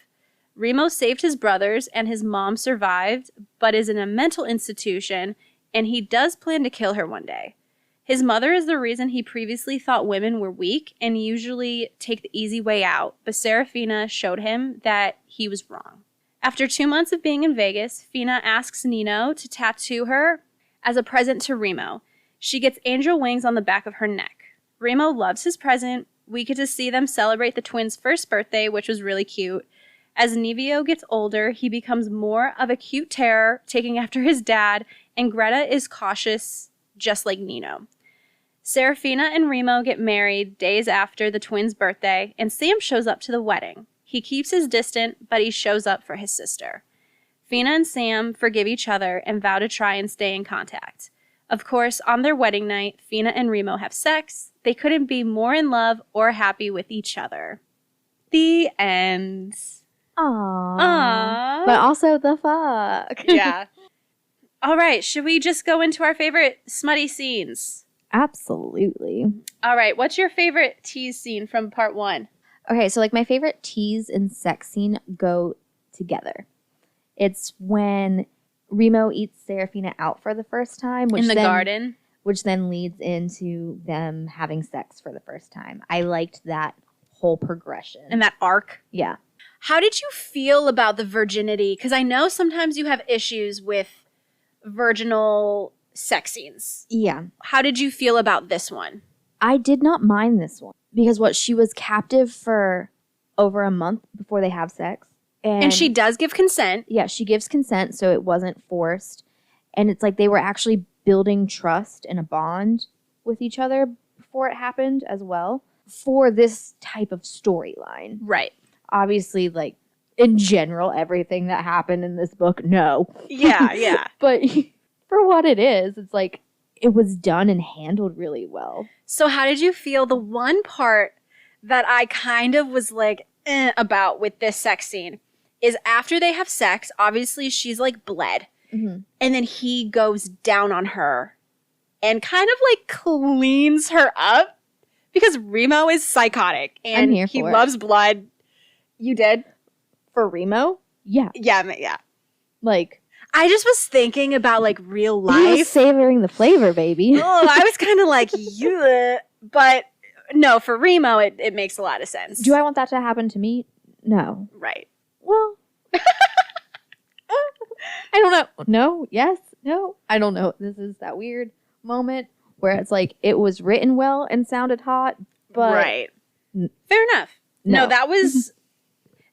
Remo saved his brothers and his mom survived, but is in a mental institution, and he does plan to kill her one day. His mother is the reason he previously thought women were weak and usually take the easy way out, but Serafina showed him that he was wrong. After 2 months of being in Vegas, Fina asks Nino to tattoo her as a present to Remo. She gets angel wings on the back of her neck. Remo loves his present. We get to see them celebrate the twins' first birthday, which was really cute. As Nevio gets older, he becomes more of a cute terror, taking after his dad, and Greta is cautious, just like Nino. Serafina and Remo get married days after the twins' birthday, and Sam shows up to the wedding. He keeps his distance, but he shows up for his sister. Fina and Sam forgive each other and vow to try and stay in contact. Of course, on their wedding night, Fina and Remo have sex. They couldn't be more in love or happy with each other. The end. Aww. But also the fuck. Yeah. All right, should we just go into our favorite smutty scenes? Absolutely. All right, what's your favorite tease scene from part 1? Okay, so like my favorite tease and sex scene go together. It's when Remo eats Serafina out for the first time. In the garden. Which then leads into them having sex for the first time. I liked that whole progression. And that arc. Yeah. How did you feel about the virginity? Because I know sometimes you have issues with virginal sex scenes. Yeah. How did you feel about this one? I did not mind this one. Because she was captive for over a month before they have sex. And she does give consent. Yeah, she gives consent, so it wasn't forced. And it's like they were actually building trust and a bond with each other before it happened as well for this type of storyline. Right. Obviously, like, in general, everything that happened in this book, no. Yeah, yeah. But for what it is, it's like, it was done and handled really well. So how did you feel? The one part that I kind of was like, about with this sex scene is after they have sex, obviously she's like bled. Mm-hmm. And then he goes down on her and kind of like cleans her up because Remo is psychotic and he loves blood. You did? For Remo? Yeah. Yeah. Like, I just was thinking about like real life. He was savoring the flavor, baby. Oh, I was kind of like, yeah. But no, for Remo, it makes a lot of sense. Do I want that to happen to me? No. Right. Well, I don't know. No, yes, no. I don't know. This is that weird moment where it's like it was written well and sounded hot, but... Right. Fair enough. No, that was...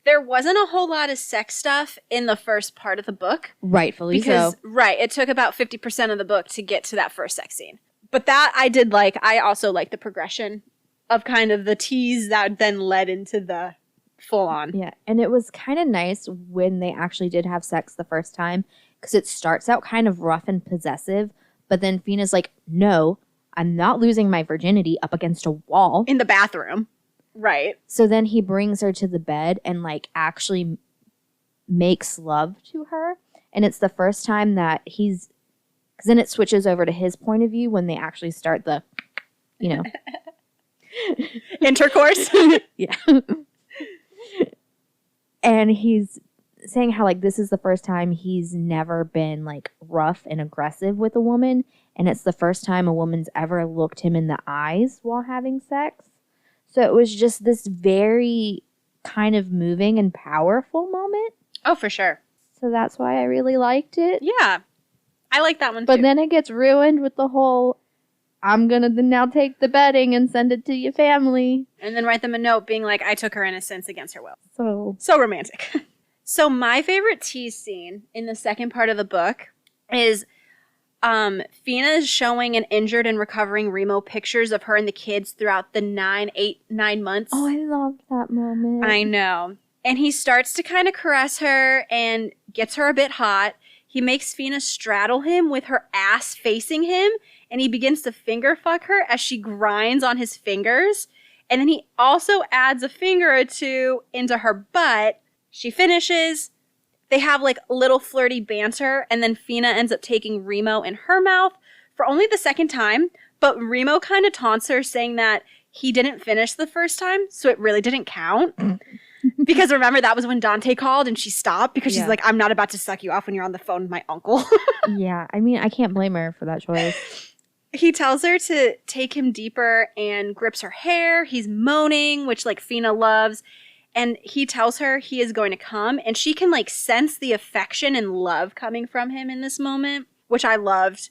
There wasn't a whole lot of sex stuff in the first part of the book. Rightfully so. Right, it took about 50% of the book to get to that first sex scene. But that I did like. I also like the progression of kind of the tease that then led into the full on. Yeah, and it was kind of nice when they actually did have sex the first time because it starts out kind of rough and possessive, but then Fina's like, no, I'm not losing my virginity up against a wall. In the bathroom. Right. So then he brings her to the bed and like actually makes love to her. And it's the first time that he's, because then it switches over to his point of view when they actually start the, intercourse. Yeah. And he's saying how like this is the first time he's never been like rough and aggressive with a woman. And it's the first time a woman's ever looked him in the eyes while having sex. So it was just this very kind of moving and powerful moment. Oh, for sure. So that's why I really liked it. Yeah. I like that one too. But then it gets ruined with the whole I'm gonna now take the bedding and send it to your family. And then write them a note being like, I took her innocence against her will. So So romantic. So my favorite tease scene in the second part of the book is Fina is showing an injured and recovering Remo pictures of her and the kids throughout the 9 months. Oh, I love that moment. I know. And he starts to kind of caress her and gets her a bit hot. He makes Fina straddle him with her ass facing him, and he begins to finger fuck her as she grinds on his fingers. And then he also adds a finger or two into her butt. She finishes. They have like little flirty banter, and then Fina ends up taking Remo in her mouth for only the second time. But Remo kind of taunts her, saying that he didn't finish the first time, so it really didn't count. Because remember, that was when Dante called and she stopped because she's like, I'm not about to suck you off when you're on the phone with my uncle. Yeah, I mean, I can't blame her for that choice. He tells her to take him deeper and grips her hair. He's moaning, which like Fina loves. And he tells her he is going to come, and she can like sense the affection and love coming from him in this moment, which I loved.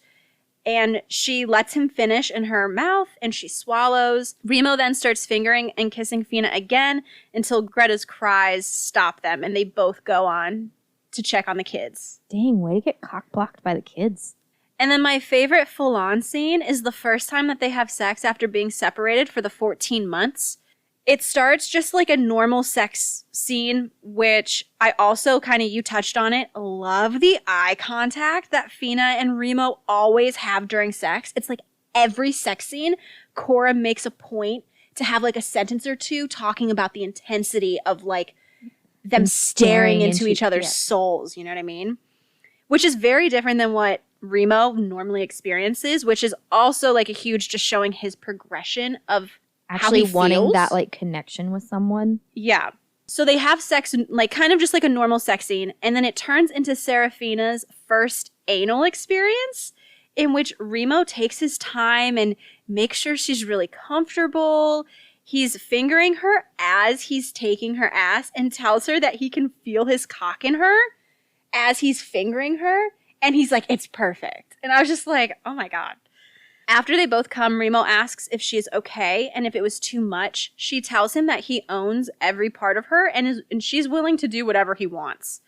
And she lets him finish in her mouth, and she swallows. Remo then starts fingering and kissing Fina again until Greta's cries stop them, and they both go on to check on the kids. Dang, way to get cock-blocked by the kids. And then my favorite full-on scene is the first time that they have sex after being separated for the 14 months. It starts just like a normal sex scene, which I also kind of, you touched on it, love the eye contact that Fina and Remo always have during sex. It's like every sex scene, Cora makes a point to have like a sentence or two talking about the intensity of like them staring into each other's souls, you know what I mean? Which is very different than what Remo normally experiences, which is also like a huge just showing his progression of actually how he wanting feels. that like connection with someone. Yeah. So they have sex, like kind of just like a normal sex scene, and then it turns into Serafina's first anal experience, in which Remo takes his time and makes sure she's really comfortable. He's fingering her as he's taking her ass and tells her that he can feel his cock in her as he's fingering her. And he's like, it's perfect. And I was just like, oh my God. After they both come, Remo asks if she is okay, and if it was too much. She tells him that he owns every part of her, and she's willing to do whatever he wants.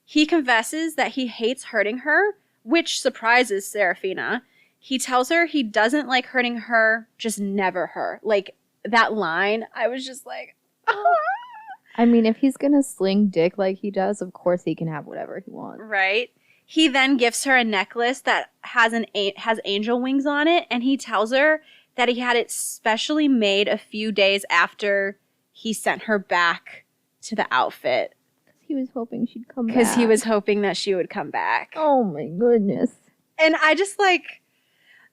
He confesses that he hates hurting her, which surprises Serafina. He tells her he doesn't like hurting her, just never her. Like, that line, I was just like, oh. I mean, if he's gonna sling dick like he does, of course he can have whatever he wants. Right? He then gifts her a necklace that has angel wings on it, and he tells her that he had it specially made a few days after he sent her back to the outfit. He was hoping she'd come back. Because he was hoping that she would come back. Oh my goodness. And I just like,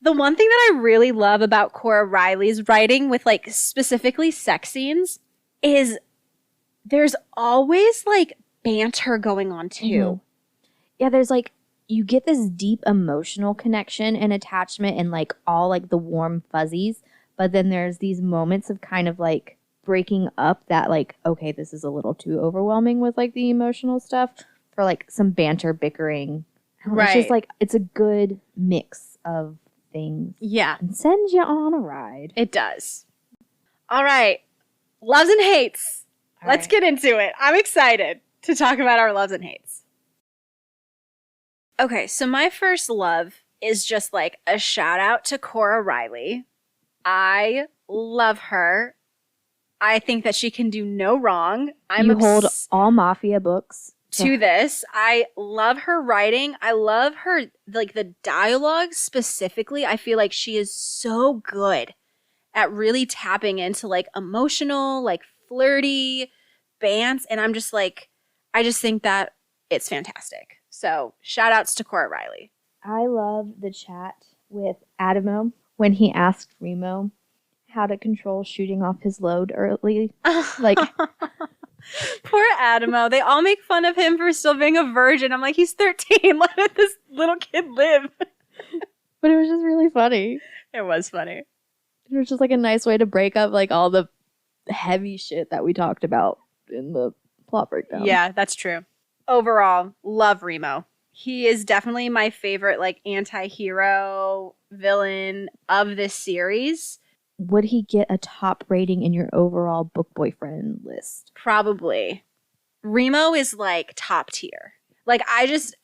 the one thing that I really love about Cora Reilly's writing with like specifically sex scenes is there's always like banter going on too. Mm-hmm. Yeah, there's like, you get this deep emotional connection and attachment and like all like the warm fuzzies, but then there's these moments of kind of like breaking up that like, okay, this is a little too overwhelming with like the emotional stuff for like some banter, bickering. Right. It's just like, it's a good mix of things. Yeah. And sends you on a ride. It does. All right. Loves and hates. Let's get into it. I'm excited to talk about our loves and hates. Okay, so my first love is just like a shout out to Cora Reilly. I love her. I think that she can do no wrong. You hold all Mafia books to this. I love her writing. I love her, like the dialogue specifically. I feel like she is so good at really tapping into like emotional, like flirty bants. And I'm just like, I just think that it's fantastic. So shout outs to Cora Reilly. I love the chat with Adamo when he asked Remo how to control shooting off his load early. Like, poor Adamo. They all make fun of him for still being a virgin. I'm like, he's 13. Let this little kid live. But it was just really funny. It was funny. It was just like a nice way to break up like all the heavy shit that we talked about in the plot breakdown. Yeah, that's true. Overall, love Remo. He is definitely my favorite like anti-hero villain of this series. Would he get a top rating in your overall book boyfriend list? Probably. Remo is like top tier. Like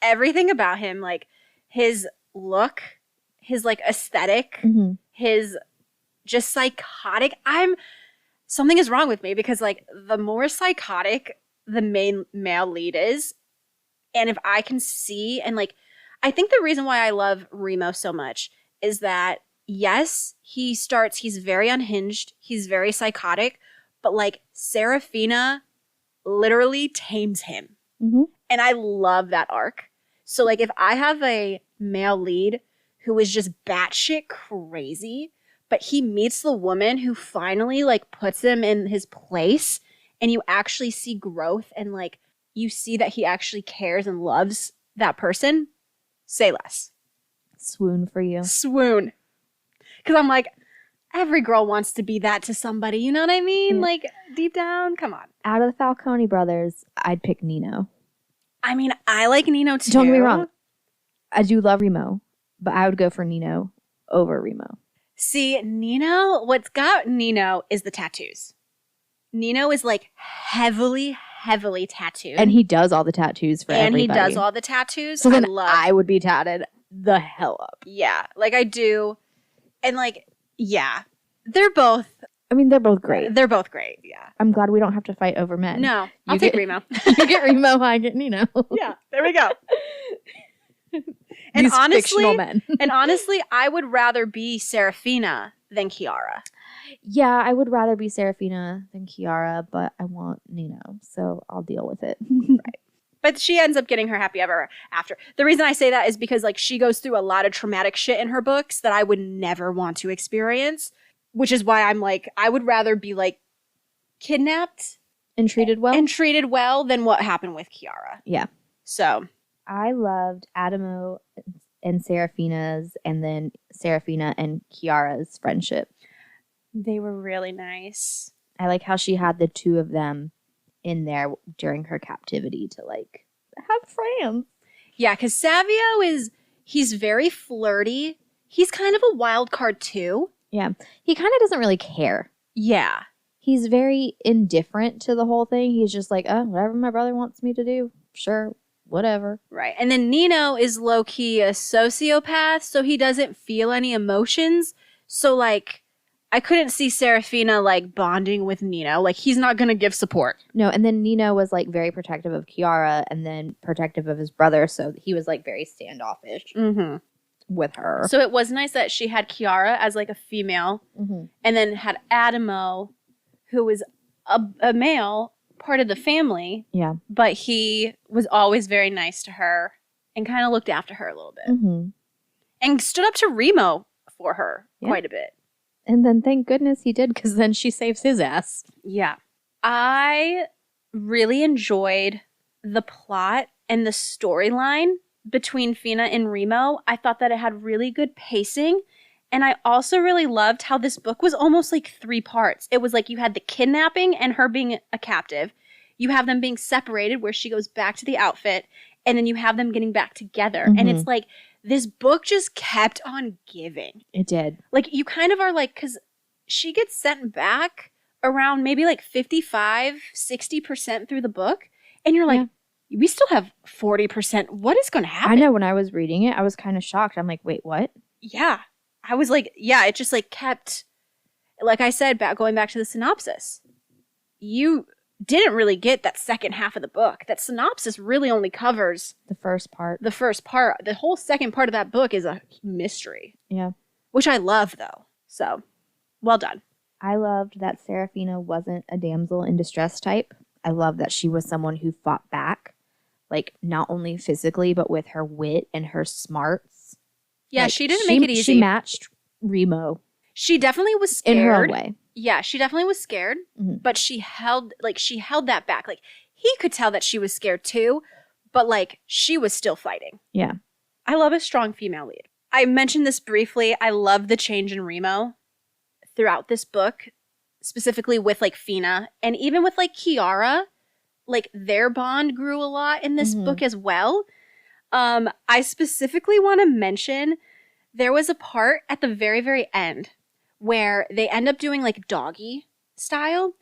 everything about him, like his look, his like aesthetic, his just psychotic. Something is wrong with me because like the more psychotic the main male lead is, and if I can see, and like, I think the reason why I love Remo so much is that yes, he's very unhinged, he's very psychotic, but like Serafina literally tames him. And I love that arc. So like if I have a male lead who is just batshit crazy, but he meets the woman who finally like puts him in his place, and you actually see growth and like you see that he actually cares and loves that person, say less. Swoon for you. Swoon. Because I'm like, every girl wants to be that to somebody. You know what I mean? Like, deep down, come on. Out of the Falcone brothers, I'd pick Nino. I mean, I like Nino too. Don't get me wrong. I do love Remo, but I would go for Nino over Remo. See, Nino, what's got Nino is the tattoos. Nino is like heavily tattooed. And he does all the tattoos for everybody. And he does all the tattoos. So then I would be tatted the hell up. Yeah, like I do. And like, yeah, they're both great. They're both great, yeah. I'm glad we don't have to fight over men. No, I'll take Remo. You get Remo, I get Nino. Yeah, there we go. These fictional men. And honestly, I would rather be Serafina than Kiara. Yeah, I would rather be Serafina than Kiara, but I want Nino, so I'll deal with it. Right. But she ends up getting her happy ever after. The reason I say that is because like she goes through a lot of traumatic shit in her books that I would never want to experience, which is why I'm like, I would rather be like kidnapped and treated well than what happened with Kiara. Yeah. So I loved Adamo and Serafina's, and then Serafina and Kiara's friendship. They were really nice. I like how she had the two of them in there during her captivity to like have friends. Yeah, because Savio he's very flirty. He's kind of a wild card too. Yeah. He kind of doesn't really care. Yeah. He's very indifferent to the whole thing. He's just like, whatever my brother wants me to do. Sure. Whatever. Right. And then Nino is low-key a sociopath, so he doesn't feel any emotions. So like, I couldn't see Serafina like bonding with Nino. Like, he's not going to give support. No, and then Nino was like very protective of Kiara and then protective of his brother. So he was like very standoffish with her. So it was nice that she had Kiara as like a female and then had Adamo, who was a male, part of the family. Yeah. But he was always very nice to her and kind of looked after her a little bit. And stood up to Remo for her quite a bit. And then thank goodness he did, because then she saves his ass. Yeah. I really enjoyed the plot and the storyline between Fina and Remo. I thought that it had really good pacing. And I also really loved how this book was almost like 3 parts. It was like you had the kidnapping and her being a captive. You have them being separated where she goes back to the outfit. And then you have them getting back together. And it's like, this book just kept on giving. It did. Like, you kind of are like, because she gets sent back around maybe like 55, 60% through the book. And you're like, we still have 40%. What is going to happen? I know, when I was reading it, I was kind of shocked. I'm like, wait, what? Yeah. I was like, yeah, it just like kept, like I said, going back to the synopsis. You didn't really get that second half of the book. That synopsis really only covers the first part. The whole second part of that book is a mystery. Yeah. Which I love, though. So, well done. I loved that Serafina wasn't a damsel in distress type. I love that she was someone who fought back, like not only physically, but with her wit and her smarts. Yeah, like, she didn't make it easy. She matched Remo. She definitely was scared. In her own way. Yeah, she definitely was scared, but she held that back. Like, he could tell that she was scared too, but like, she was still fighting. Yeah. I love a strong female lead. I mentioned this briefly. I love the change in Remo throughout this book, specifically with like Fina and even with like Kiara. Like, their bond grew a lot in this book as well. I specifically want to mention There was a part at the very, very end where they end up doing like doggy style.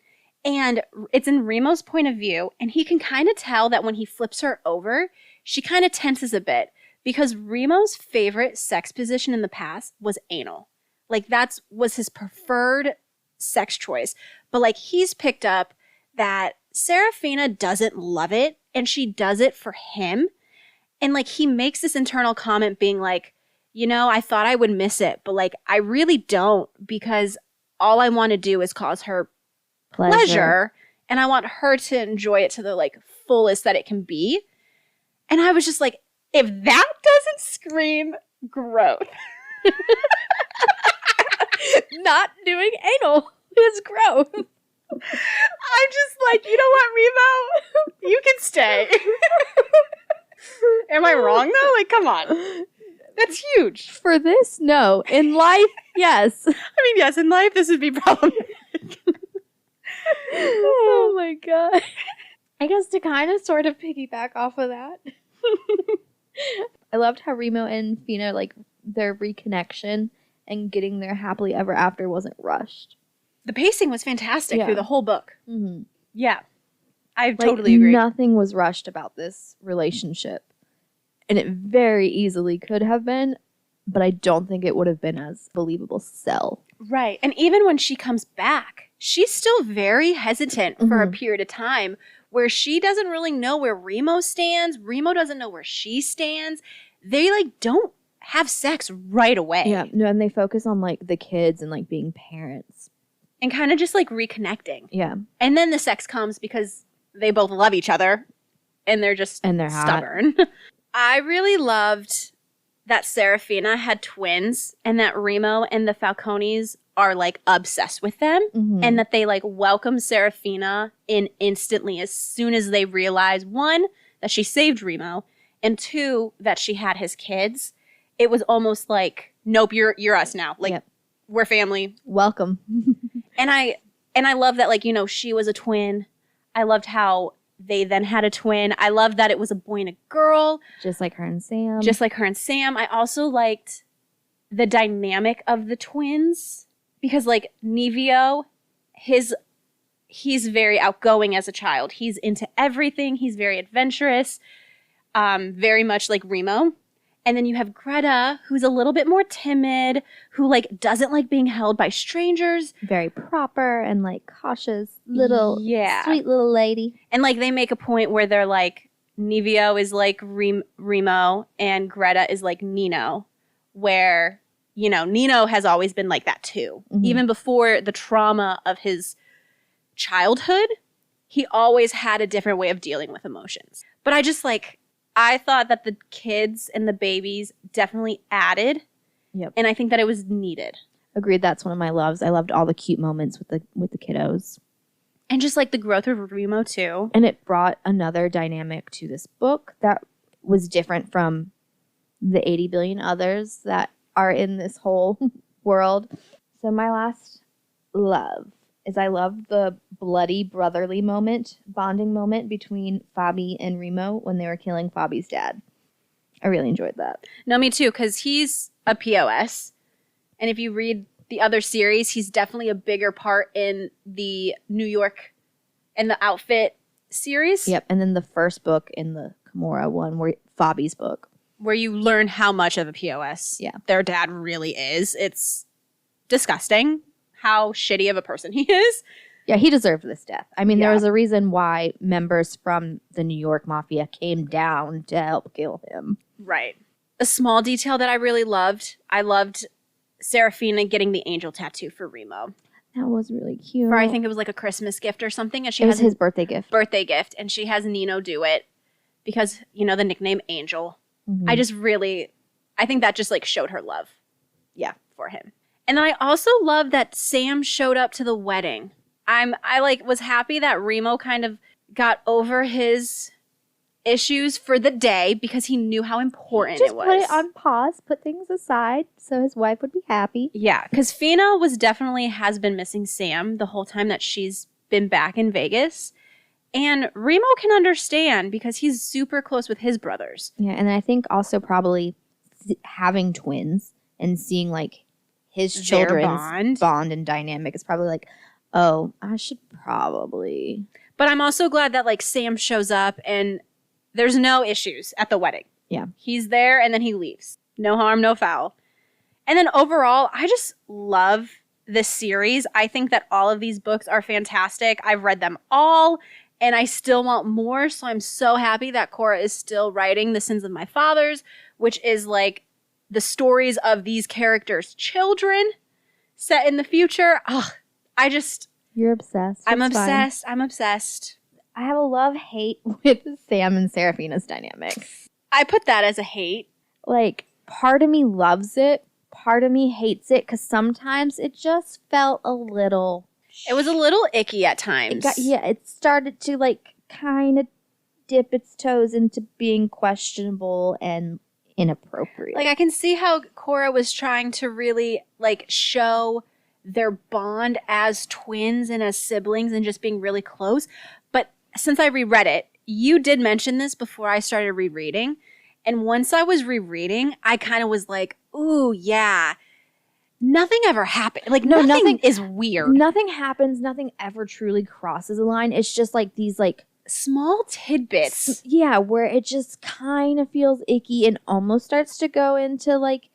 And it's in Remo's point of view. And he can kind of tell that when he flips her over, she kind of tenses a bit. Because Remo's favorite sex position in the past was anal. Like that was his preferred sex choice. But like he's picked up that Serafina doesn't love it. And she does it for him. And like he makes this internal comment being like, you know, I thought I would miss it, but like I really don't, because all I want to do is cause her pleasure, and I want her to enjoy it to the like fullest that it can be. And I was just like, if that doesn't scream growth, not doing anal is growth. I'm just like, you know what, Remo? You can stay. Am I wrong though? Like, come on. That's huge. For this, no. In life, yes. I mean, yes, in life, this would be problematic. Oh my God. I guess to kind of sort of piggyback off of that. I loved how Remo and Fina, like, their reconnection and getting their happily ever after wasn't rushed. The pacing was fantastic through the whole book. Mm-hmm. Yeah. I totally agree. Nothing was rushed about this relationship. And it very easily could have been, but I don't think it would have been as believable sell. Right. And even when she comes back, she's still very hesitant for a period of time where she doesn't really know where Remo stands. Remo doesn't know where she stands. They like don't have sex right away. Yeah. No, and they focus on like the kids and like being parents. And kind of just like reconnecting. Yeah. And then the sex comes because they both love each other and they're just stubborn. I really loved that Serafina had twins and that Remo and the Falcones are like obsessed with them and that they like welcome Serafina in instantly as soon as they realize, one, that she saved Remo, and two, that she had his kids. It was almost like, nope, you're us now. Like we're family. Welcome. And I love that, like, you know, she was a twin. I loved how they then had a twin. I loved that it was a boy and a girl. Just like her and Sam. I also liked the dynamic of the twins because, like, Nevio, he's very outgoing as a child. He's into everything. He's very adventurous, very much like Remo. And then you have Greta, who's a little bit more timid, who, like, doesn't like being held by strangers. Very proper and, like, cautious little, sweet little lady. And, like, they make a point where they're, like, Nevio is, like, Remo and Greta is, like, Nino, where, you know, Nino has always been like that, too. Even before the trauma of his childhood, he always had a different way of dealing with emotions. But I thought that the kids and the babies definitely added. Yep. And I think that it was needed. Agreed. That's one of my loves. I loved all the cute moments with the kiddos. And just like the growth of Remo too. And it brought another dynamic to this book that was different from the 80 billion others that are in this whole world. So my last love is I loved the bloody brotherly bonding moment between Fabi and Remo when they were killing Fabi's dad. I really enjoyed that. No, me too, because he's a POS. And if you read the other series, he's definitely a bigger part in the New York and the Outfit series. Yep, and then the first book in the Cora one, where Fabi's book. Where you learn how much of a POS their dad really is. It's disgusting how shitty of a person he is. Yeah, he deserved this death. I mean, there was a reason why members from the New York Mafia came down to help kill him. Right. A small detail that I really loved, I loved Serafina getting the angel tattoo for Remo. That was really cute. For I think it was like a Christmas gift or something. And it was his birthday gift. And she has Nino do it because, you know, the nickname Angel. I think that just like showed her love. Yeah, for him. And then I also love that Sam showed up to the wedding. I was happy that Remo kind of got over his issues for the day because he knew how important it was. Just put it on pause, put things aside so his wife would be happy. Yeah, because Fina has been missing Sam the whole time that she's been back in Vegas. And Remo can understand because he's super close with his brothers. Yeah, and I think also probably having twins and seeing like his Their children's bond and dynamic is probably like, oh, I should probably. But I'm also glad that like Sam shows up and there's no issues at the wedding. Yeah. He's there and then he leaves. No harm, no foul. And then overall, I just love this series. I think that all of these books are fantastic. I've read them all and I still want more. So I'm so happy that Cora is still writing The Sins of My Fathers, which is like the stories of these characters' children set in the future. Ugh, You're obsessed. I'm It's fine. obsessed. I'm obsessed. I have a love-hate with Sam and Serafina's dynamic. I put that as a hate. Like, part of me loves it, part of me hates it, because sometimes it just felt a little... It was a little icky at times. It started to, like, kind of dip its toes into being questionable and inappropriate. Like, I can see how Cora was trying to really, like, show their bond as twins and as siblings and just being really close. But since I reread it, you did mention this before I started rereading. And once I was rereading, I kind of was like, ooh, yeah. Nothing ever happened. Like, No, nothing is weird. Nothing happens. Nothing ever truly crosses a line. It's just like these, like, small tidbits. Yeah, where it just kind of feels icky and almost starts to go into, like,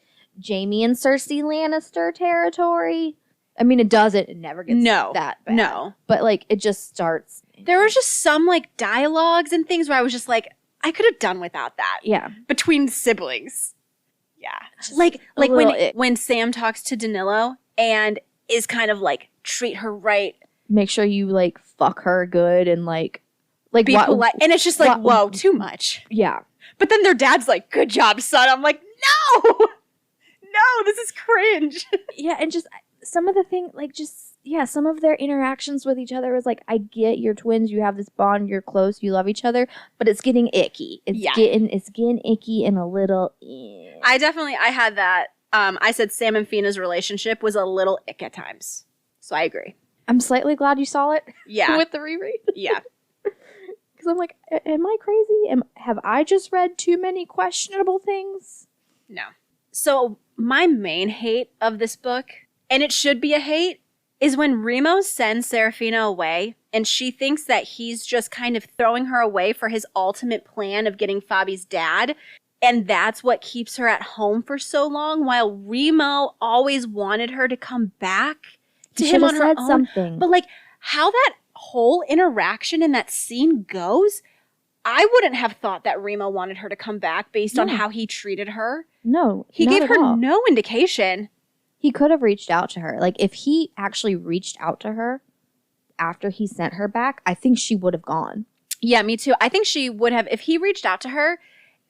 Jaime and Cersei Lannister territory. I mean, it doesn't. It never gets that bad. No. But, like, it just starts. There was just some, like, dialogues and things where I was just like, I could have done without that. Yeah. Between siblings. Yeah. Just like little when Sam talks to Danilo and is kind of like, treat her right. Make sure you, like, fuck her good and, like be polite. And it's just like, whoa, too much. Yeah. But then their dad's like, good job, son. I'm like, no! No, this is cringe. Yeah, and just some of the thing, like, some of their interactions with each other was like, I get you're twins, you have this bond, you're close, you love each other, but it's getting icky. It's getting icky and a little. I had that. I said Sam and Fina's relationship was a little ick at times. So I agree. I'm slightly glad you saw it. Yeah. With the reread. Yeah. Because I'm like, am I crazy? Have I just read too many questionable things? No. So my main hate of this book, and it should be a hate, is when Remo sends Serafina away and she thinks that he's just kind of throwing her away for his ultimate plan of getting Fabi's dad. And that's what keeps her at home for so long, while Remo always wanted her to come back to him on her own. Something. But like how that whole interaction in that scene goes, I wouldn't have thought that Remo wanted her to come back based on how he treated her. No, he gave her no indication. He could have reached out to her. Like, if he actually reached out to her after he sent her back, I think she would have gone. Yeah, me too. I think she would have. If he reached out to her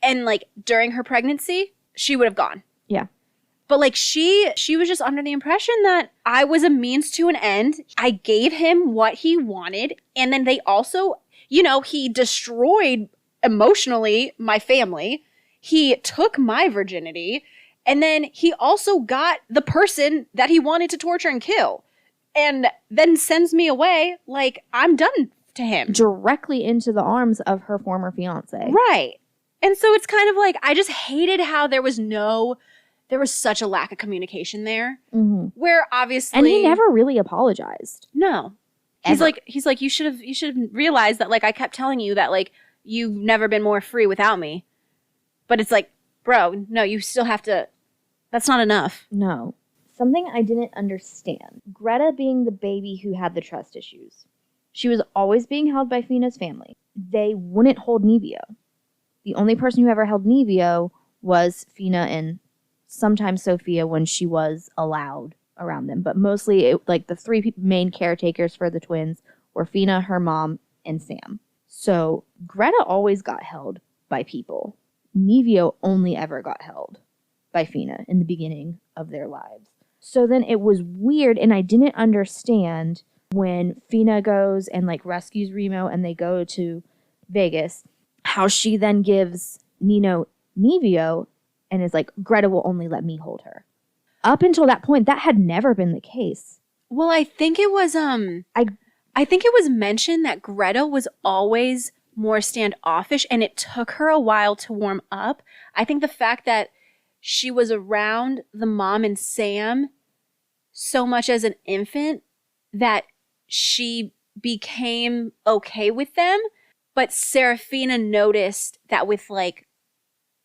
and, like, during her pregnancy, she would have gone. Yeah. But, like, she was just under the impression that I was a means to an end. I gave him what he wanted. And then they also, you know, he destroyed emotionally my family. He took my virginity. And then he also got the person that he wanted to torture and kill. And then sends me away like I'm done to him. Directly into the arms of her former fiance. Right. And so it's kind of like, I just hated how there was such a lack of communication there. Mm-hmm. Where obviously. And he never really apologized. No. Ever. He's like, you should have realized that, like, I kept telling you that, like, you've never been more free without me. But it's like, bro, no, you still have to. That's not enough. No. Something I didn't understand. Greta being the baby who had the trust issues. She was always being held by Fina's family. They wouldn't hold Nevio. The only person who ever held Nevio was Fina and sometimes Sophia when she was allowed around them. But mostly, the three main caretakers for the twins were Fina, her mom, and Sam. So Greta always got held by people. Nevio only ever got held by Fina in the beginning of their lives. So then it was weird, and I didn't understand when Fina goes and, like, rescues Remo and they go to Vegas, how she then gives Nino Nevio and is like, Greta will only let me hold her. Up until that point, that had never been the case. Well, I think it was I think it was mentioned that Greta was always more standoffish and it took her a while to warm up. I think the fact that she was around the mom and Sam so much as an infant that she became okay with them. But Serafina noticed that with like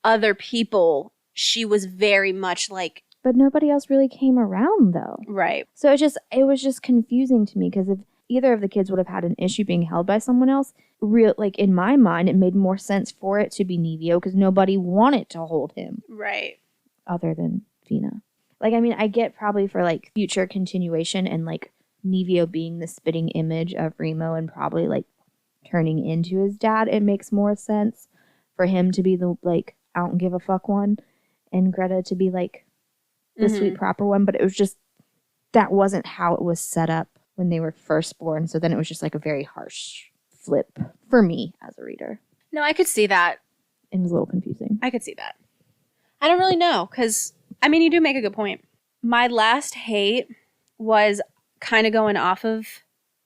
other people, she was very much like... But nobody else really came around, though. Right. So it was just confusing to me, because if either of the kids would have had an issue being held by someone else, like in my mind, it made more sense for it to be Nevio, because nobody wanted to hold him. Right. Other than Fina. Like, I mean, I get probably for like future continuation and like Nevio being the spitting image of Remo and probably like turning into his dad, it makes more sense for him to be the like I don't give a fuck one, and Greta to be like the sweet proper one. But it was just, that wasn't how it was set up when they were first born. So then it was just like a very harsh flip for me as a reader. No, I could see that. It was a little confusing. I could see that. I don't really know, because, I mean, you do make a good point. My last hate was kind of going off of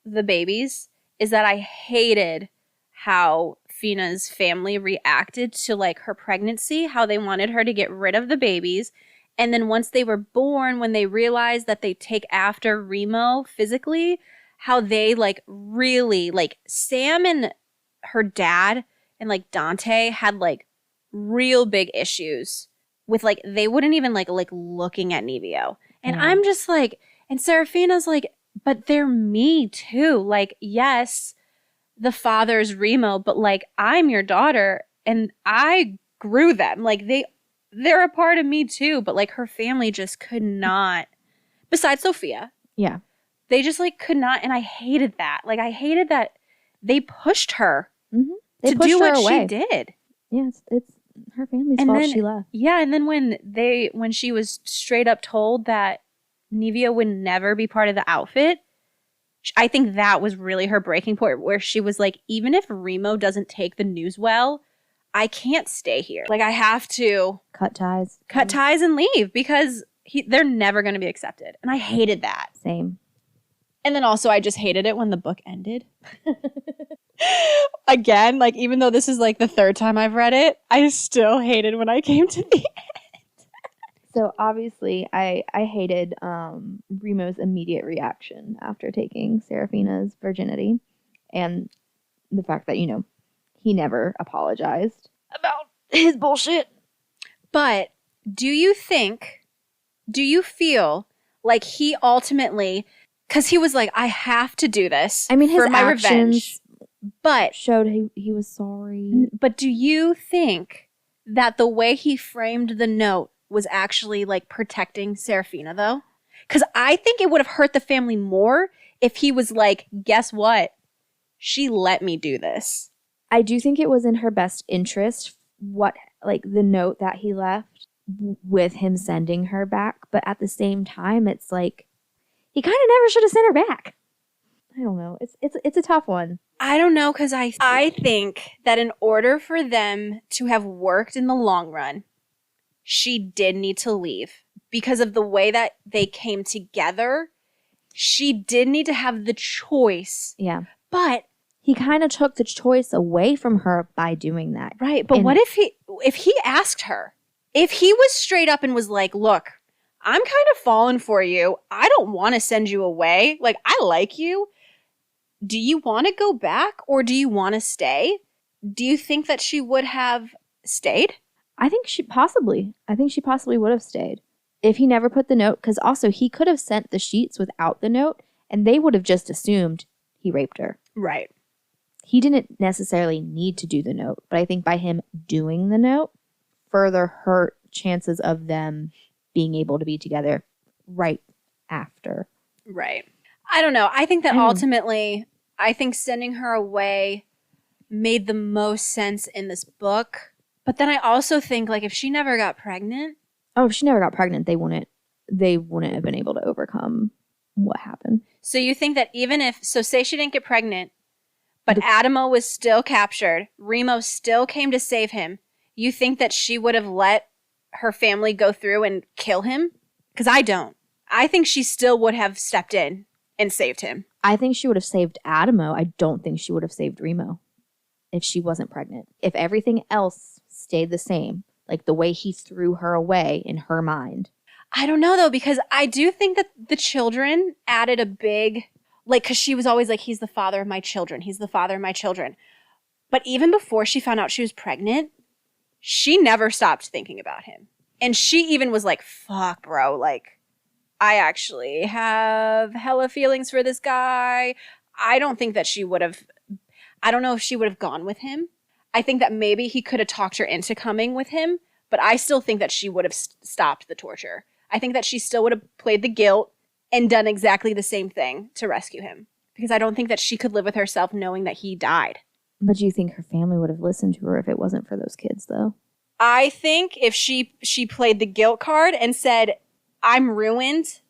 the babies, is that I hated how Fina's family reacted to like her pregnancy, how they wanted her to get rid of the babies. And then once they were born, when they realized that they take after Remo physically, how they like really like Sam and her dad and like Dante had like real big issues with like, they wouldn't even like looking at Nevio. And I'm just like, and Serafina's like, but they're me too. Like, yes, the father's Remo, but like, I'm your daughter and I grew them. Like they're a part of me too. But like her family just could not, besides Sophia. Yeah. They just like could not. And I hated that. Like I hated that they pushed her to do what she did. Yeah, it's her family's fault she left. Yeah. And then when she was straight up told that Nevio would never be part of the outfit, I think that was really her breaking point, where she was like, even if Remo doesn't take the news well, I can't stay here. Like I have to cut ties and leave, because they're never going to be accepted. And I hated that. Same. And then also I just hated it when the book ended. Again, like even though this is like the third time I've read it, I still hated when I came to the end. So obviously I hated Remo's immediate reaction after taking Serafina's virginity, and the fact that, you know, he never apologized about his bullshit. But do you feel like he ultimately, because he was like, I have to do this, I mean, his for my actions revenge, but showed he was sorry. But do you think that the way he framed the note was actually like protecting Serafina though? Because I think it would have hurt the family more if he was like, guess what? She let me do this. I do think it was in her best interest, like the note that he left with him sending her back. But at the same time, it's like, he kind of never should have sent her back. I don't know. It's a tough one. I don't know, because I think that in order for them to have worked in the long run, she did need to leave. Because of the way that they came together, she did need to have the choice. Yeah. But he kind of took the choice away from her by doing that. Right. But what if he asked her? If he was straight up and was like, look, I'm kind of falling for you. I don't want to send you away. Like, I like you. Do you want to go back or do you want to stay? Do you think that she would have stayed? I think she possibly would have stayed if he never put the note, because also he could have sent the sheets without the note and they would have just assumed he raped her. Right. He didn't necessarily need to do the note, but I think by him doing the note further hurt chances of them being able to be together right after. Right. I don't know. I think that ultimately, I think sending her away made the most sense in this book. But then I also think, like, if she never got pregnant. Oh, if she never got pregnant, they wouldn't have been able to overcome what happened. So you think that even if, so say she didn't get pregnant, but Adamo was still captured, Remo still came to save him, you think that she would have let her family go through and kill him? Because I don't. I think she still would have stepped in and saved him. I think she would have saved Adamo. I don't think she would have saved Remo if she wasn't pregnant. If everything else stayed the same, Like the way he threw her away in her mind. I don't know, though, because I do think that the children added a big, like, because she was always like, he's the father of my children. He's the father of my children. But even before she found out she was pregnant, she never stopped thinking about him. And she even was like, fuck, bro. Like, I actually have hella feelings for this guy. I don't think that she would have, I don't know if she would have gone with him. I think that maybe he could have talked her into coming with him, but I still think that she would have stopped the torture. I think that she still would have played the guilt and done exactly the same thing to rescue him. Because I don't think that she could live with herself knowing that he died. But do you think her family would have listened to her if it wasn't for those kids, though? I think if she played the guilt card and said, I'm ruined,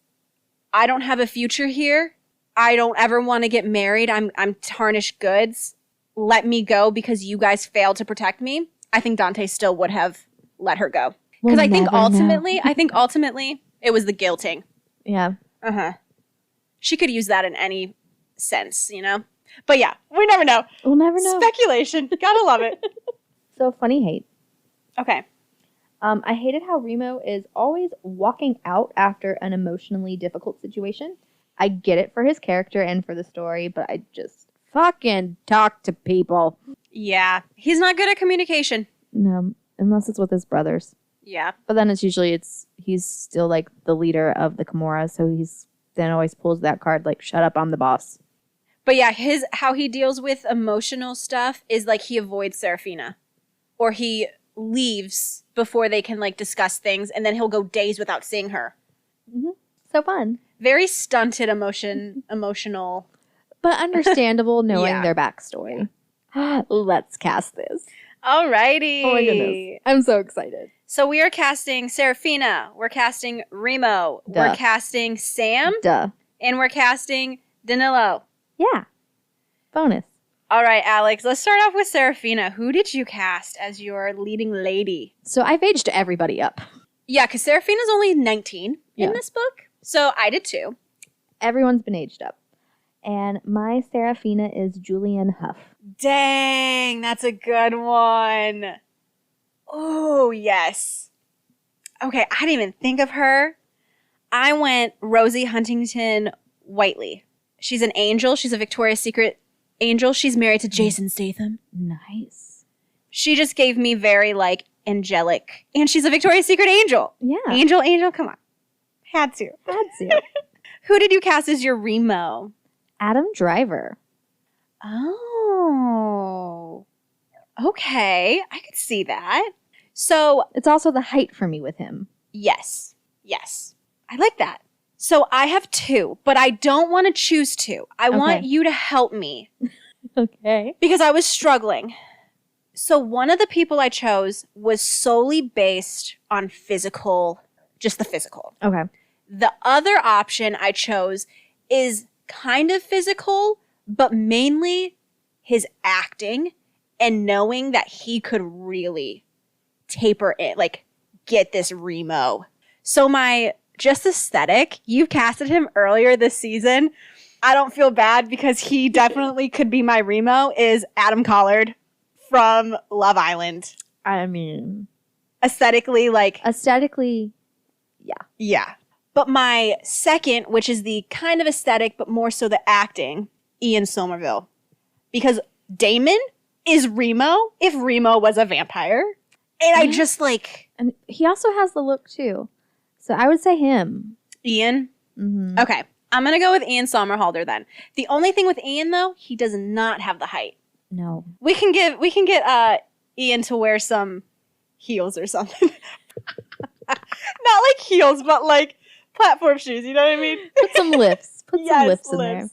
I don't have a future here, I don't ever want to get married, I'm tarnished goods, let me go because you guys failed to protect me, I think Dante still would have let her go. Because I think ultimately it was the guilting. Yeah. Uh-huh. She could use that in any sense, you know? But yeah, we never know. We'll never know. Speculation. Gotta love it. So, funny hate. Okay. I hated how Remo is always walking out after an emotionally difficult situation. I get it for his character and for the story, but I just fucking talk to people. Yeah. He's not good at communication. No, unless it's with his brothers. Yeah. But then it's usually he's still like the leader of the Camorra, so he's then always pulls that card like, shut up, I'm the boss. But yeah, how he deals with emotional stuff is like he avoids Serafina. Or he leaves before they can like discuss things, and then he'll go days without seeing her. Mm-hmm. So fun. Very stunted emotional. But understandable knowing Yeah. their backstory. Yeah. Let's cast this. Alrighty. Oh my goodness. I'm so excited. So we are casting Serafina. We're casting Remo. Duh. We're casting Sam. Duh. And we're casting Danilo. Yeah. Bonus. All right, Alex, let's start off with Serafina. Who did you cast as your leading lady? So I've aged everybody up. Yeah, because Serafina's only 19 Yeah. in this book. So I did too. Everyone's been aged up. And my Serafina is Julianne Hough. Dang, that's a good one. Oh, yes. Okay, I didn't even think of her. I went Rosie Huntington Whiteley. She's an angel. She's a Victoria's Secret angel. She's married to Jason Statham. Nice. She just gave me very, like, angelic. And she's a Victoria's Secret angel. Yeah. Angel, come on. Had to. Who did you cast as your Remo? Adam Driver. Oh. Okay. I could see that. So, It's also the height for me with him. yes. I like that. So I have two, but I don't want to choose two. I want you to help me Okay. because I was struggling. So one of the people I chose was solely based on physical, just the physical. Okay. The other option I chose is kind of physical, but mainly his acting and knowing that he could really taper it, like get this Remo. So my just aesthetic, you casted him earlier this season. I don't feel bad because he definitely could be my Remo, is Adam Collard from Love Island. I mean, Aesthetically, yeah. But my second, which is the kind of aesthetic, but more so the acting, Ian Somerville. Because Damon is Remo if Remo was a vampire. And I just like... and he also has the look too. So I would say him. Ian? Mm-hmm. Okay. I'm going to go with Ian Somerhalder then. The only thing with Ian, though, he does not have the height. No. We can get Ian to wear some heels or something. Not like heels, but like platform shoes. You know what I mean? Put some lifts. Put some Yes, lifts in there.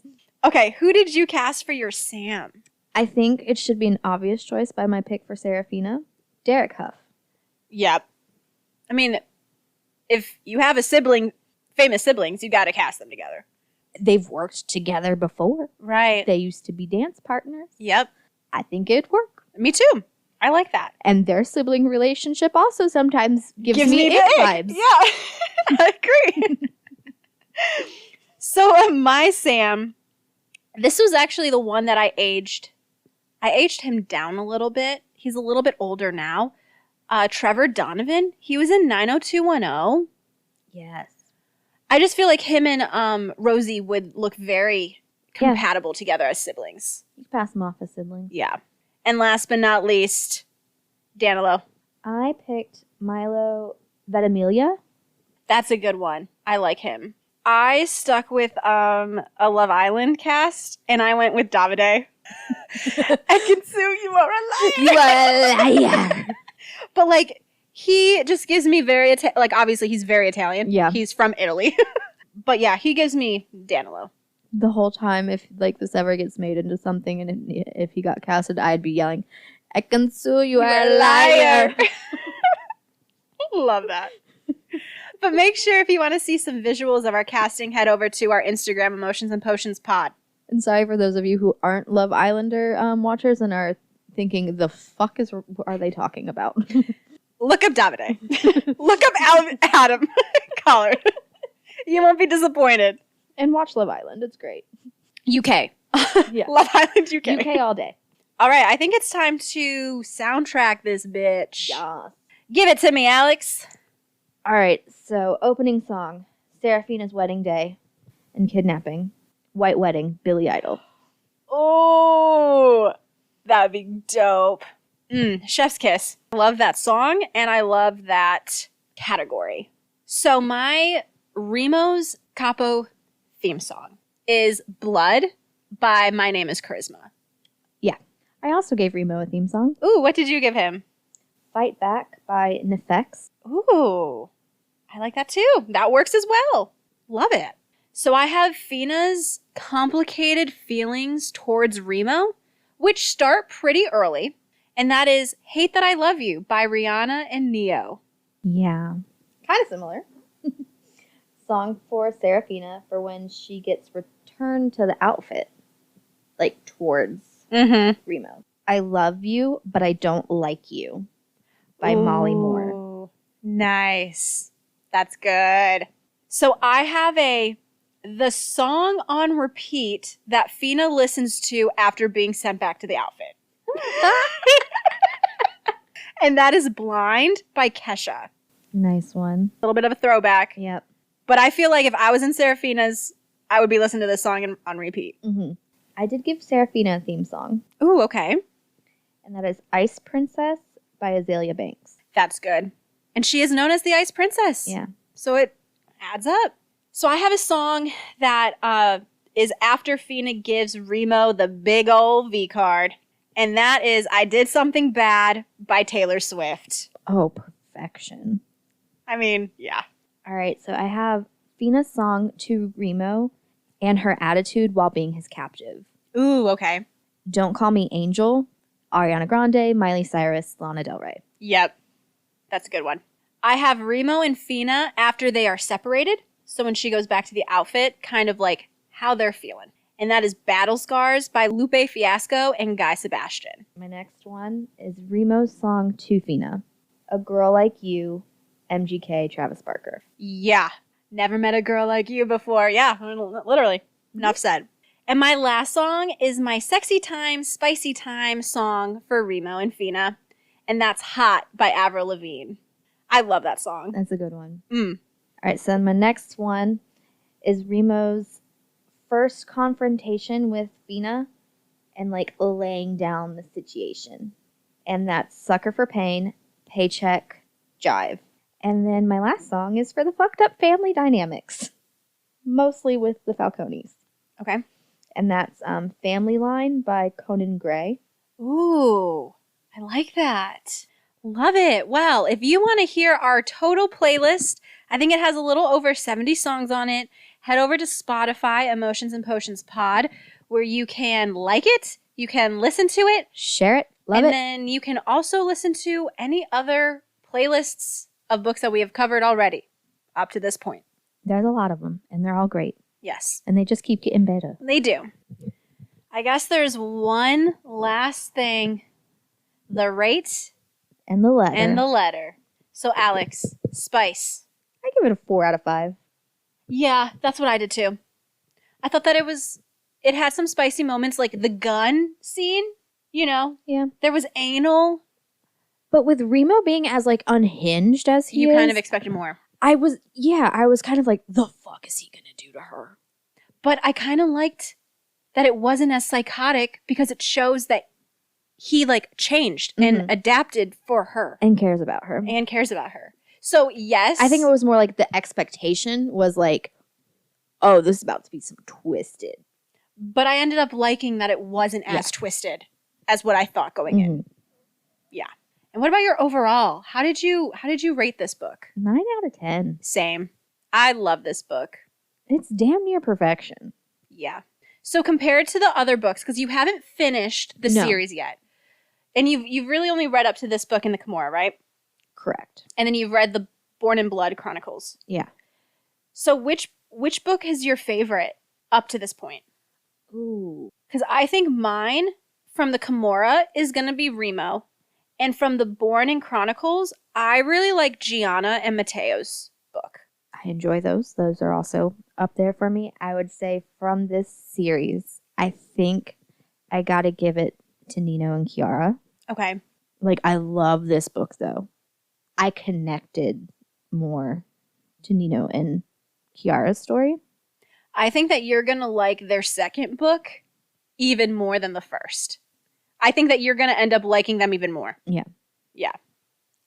Okay, who did you cast for your Sam? I think it should be an obvious choice by my pick for Serafina. Derek Hough. Yep. I mean, if you have famous siblings, you got to cast them together. They've worked together before. Right. They used to be dance partners. Yep. I think it'd work. Me too. I like that. And their sibling relationship also sometimes gives me the ick ick. vibes. Yeah. I agree. So my Sam, this was actually the one that I aged him down a little bit. He's a little bit older now, Trevor Donovan. He was in 90210. Yes. I just feel like him and Rosie would look very compatible together as siblings. You can pass them off as siblings. Yeah. And last but not least, Danilo. I picked Milo Ventimiglia. That's a good one. I like him. I stuck with a Love Island cast, and I went with Davide. I can sue you are a liar. You are a liar. But like, he just gives me very obviously he's very Italian. Yeah. He's from Italy. But yeah, he gives me Danilo. The whole time, if like this ever gets made into something, and if he got casted, I'd be yelling, "I can sue you, are a liar." Love that. But make sure if you want to see some visuals of our casting, head over to our Instagram, Emotions and Potions Pod. And sorry for those of you who aren't Love Islander watchers and are thinking, the fuck are they talking about? Look up Davide. Look up Adam Collard. You won't be disappointed. And watch Love Island. It's great. UK. Yeah. Love Island UK. UK all day. All right, I think it's time to soundtrack this bitch. Yeah. Give it to me, Alex. All right, so opening song, Serafina's Wedding Day and Kidnapping. White Wedding, Billy Idol. Oh, that would be dope. Chef's kiss. I love that song, and I love that category. So my Remo's Capo theme song is Blood by My Name is Charisma. Yeah. I also gave Remo a theme song. Ooh, what did you give him? Fight Back by Nefex. Ooh, I like that too. That works as well. Love it. So I have Fina's complicated feelings towards Remo, which start pretty early, and that is Hate That I Love You by Rihanna and Neo. Yeah. Kind of similar. Song for Serafina for when she gets returned to the outfit, like towards Remo. I Love You, but I Don't Like You by Molly Moore. Nice. That's good. So I have the song on repeat that Fina listens to after being sent back to the outfit. And that is Blind by Kesha. Nice one. A little bit of a throwback. Yep. But I feel like if I was in Serafina's, I would be listening to this song on repeat. I did give Serafina a theme song, Ooh, okay. and that is Ice Princess by Azalea Banks. That's good. And she is known as the Ice Princess. Yeah. So it adds up. So I have a song that is after Fina gives Remo the big old V card. And that is I Did Something Bad by Taylor Swift. Oh, perfection. I mean, yeah. All right, so I have Fina's song to Remo and her attitude while being his captive. Ooh, okay. Don't Call Me Angel, Ariana Grande, Miley Cyrus, Lana Del Rey. Yep. That's a good one. I have Remo and Fina after they are separated. So when she goes back to the outfit, kind of like how they're feeling. And that is Battle Scars by Lupe Fiasco and Guy Sebastian. My next one is Remo's song to Fina, A Girl Like You, MGK, Travis Barker. Yeah. Never met a girl like you before. Yeah, literally. Enough said. And my last song is my Sexy Time, Spicy Time song for Remo and Fina. And that's Hot by Avril Lavigne. I love that song. That's a good one. Mm. All right, so my next one is Remo's first confrontation with Fina and like laying down the situation. And that's Sucker for Pain, Paycheck, Jive. And then my last song is for the fucked up family dynamics, mostly with the Falcones. Okay. And that's Family Line by Conan Gray. Ooh, I like that. Love it. Well, if you want to hear our total playlist, I think it has a little over 70 songs on it. Head over to Spotify, Emotions and Potions Pod, where you can like it, you can listen to it, Share it. Love and it. then you can also listen to any other playlists of books that we have covered already up to this point. There's a lot of them, and they're all great. Yes, And they just keep getting better. they do. I guess there's one last thing. The rate And the letter. and the letter. So, Alex, Spice. I give it a 4 out of 5. Yeah, that's what I did too. I thought that it had some spicy moments, like the gun scene, you know? Yeah. There was anal, But with Remo being as like unhinged as he is, You kind of expected more. I was kind of like, the fuck is he gonna do to her? But I kind of liked that it wasn't as psychotic because it shows that he like changed and adapted for her. And cares about her. So yes. I think it was more like the expectation was like, oh, this is about to be some twisted. But I ended up liking that it wasn't as twisted as what I thought going in. Yeah. And what about your overall? How did you rate this book? 9 out of 10. Same. I love this book. It's damn near perfection. Yeah. So compared to the other books, because you haven't finished the series yet, and you've really only read up to this book in the Cumorah, right? Correct. And then you've read the Born in Blood Chronicles. Yeah. So which book is your favorite up to this point? Ooh. Because I think mine from the Cumorah is going to be Remo. And from the Born in Chronicles, I really like Gianna and Matteo's book. I enjoy those. Those are also up there for me. I would say from this series, I think I got to give it to Nino and Chiara. Okay. Like, I love this book, though. I connected more to Nino and Chiara's story. I think that you're going to like their second book even more than the first. I think that you're going to end up liking them even more. Yeah. Yeah.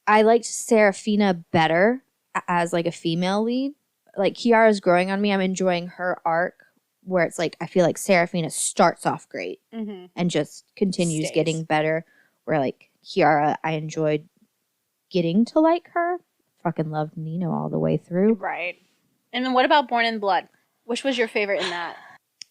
I liked Serafina better as like a female lead. Like, Chiara's growing on me. I'm enjoying her arc where it's like, I feel like Serafina starts off great and just continues getting better. Where like Chiara, I enjoyed getting to like her. Fucking loved Nino all the way through. Right. And then what about Born in Blood? Which was your favorite in that?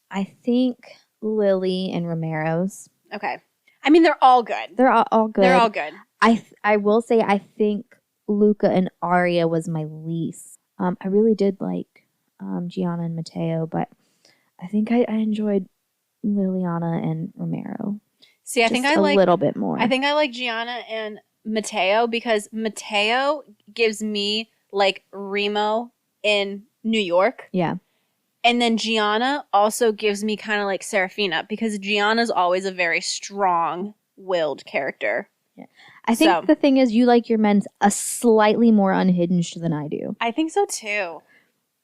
I think Lily and Romero's. Okay. I mean, they're all good. They're all good. They're all good. I will say I think Luca and Aria was my least. I really did like Gianna and Matteo, but I think I enjoyed Liliana and Romero. See, I think I like a little bit more. I think I like Gianna and Matteo because Matteo gives me like Remo in New York. Yeah. And then Gianna also gives me kind of like Serafina because Gianna's always a very strong-willed character. Yeah. I think the thing is you like your men a slightly more unhinged than I do. I think so too.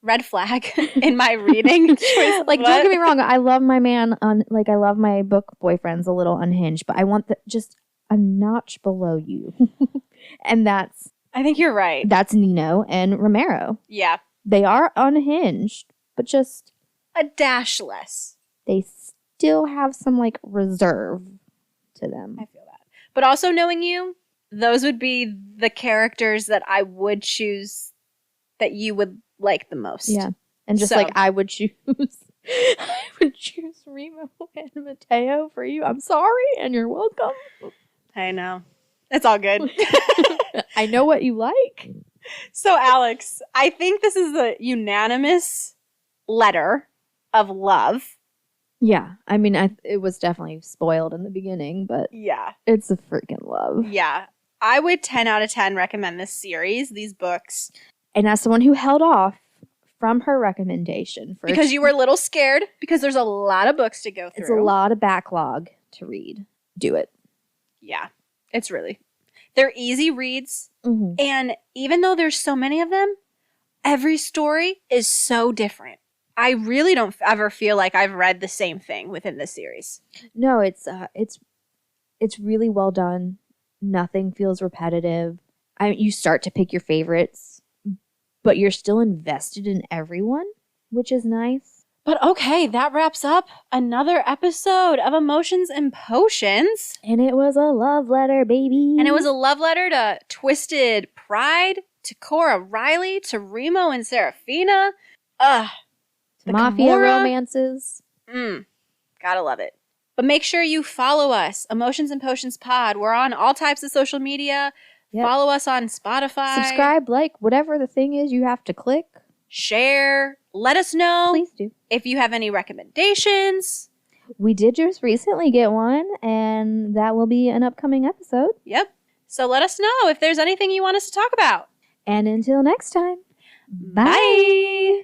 Red flag in my reading choice. Like, don't get me wrong. I love my man I love my book boyfriends a little unhinged, but I want just a notch below you. And I think you're right. That's Nino and Romero. Yeah. They are unhinged, but just a dash less. They still have some like reserve to them. I feel that. But also knowing you, those would be the characters that I would choose that you would like the most. Yeah. And just like I would choose Remo and Matteo for you. I'm sorry and you're welcome. I know. It's all good. I know what you like. So Alex, I think this is a unanimous letter of love. Yeah. I mean, it was definitely spoiled in the beginning, but yeah, it's a freaking love. Yeah. I would 10 out of 10 recommend this series, these books. And as someone who held off from her recommendation. Because you were a little scared, because there's a lot of books to go through. It's a lot of backlog to read. Do it. Yeah. They're easy reads. Mm-hmm. And even though there's so many of them, every story is so different. I really don't ever feel like I've read the same thing within this series. No, it's really well done. Nothing feels repetitive. You start to pick your favorites, but you're still invested in everyone, which is nice. But okay, that wraps up another episode of Emotions and Potions. And it was a love letter, baby. And it was a love letter to Twisted Pride, to Cora Reilly, to Remo and Serafina. The Mafia Cumorah. romances. Gotta love it. But make sure you follow us, Emotions and Potions Pod. We're on all types of social media. Yep. Follow us on Spotify. Subscribe, like, whatever the thing is you have to click. Share. Let us know. Please do. If you have any recommendations. We did just recently get one, and that will be an upcoming episode. Yep. So let us know if there's anything you want us to talk about. And until next time, bye.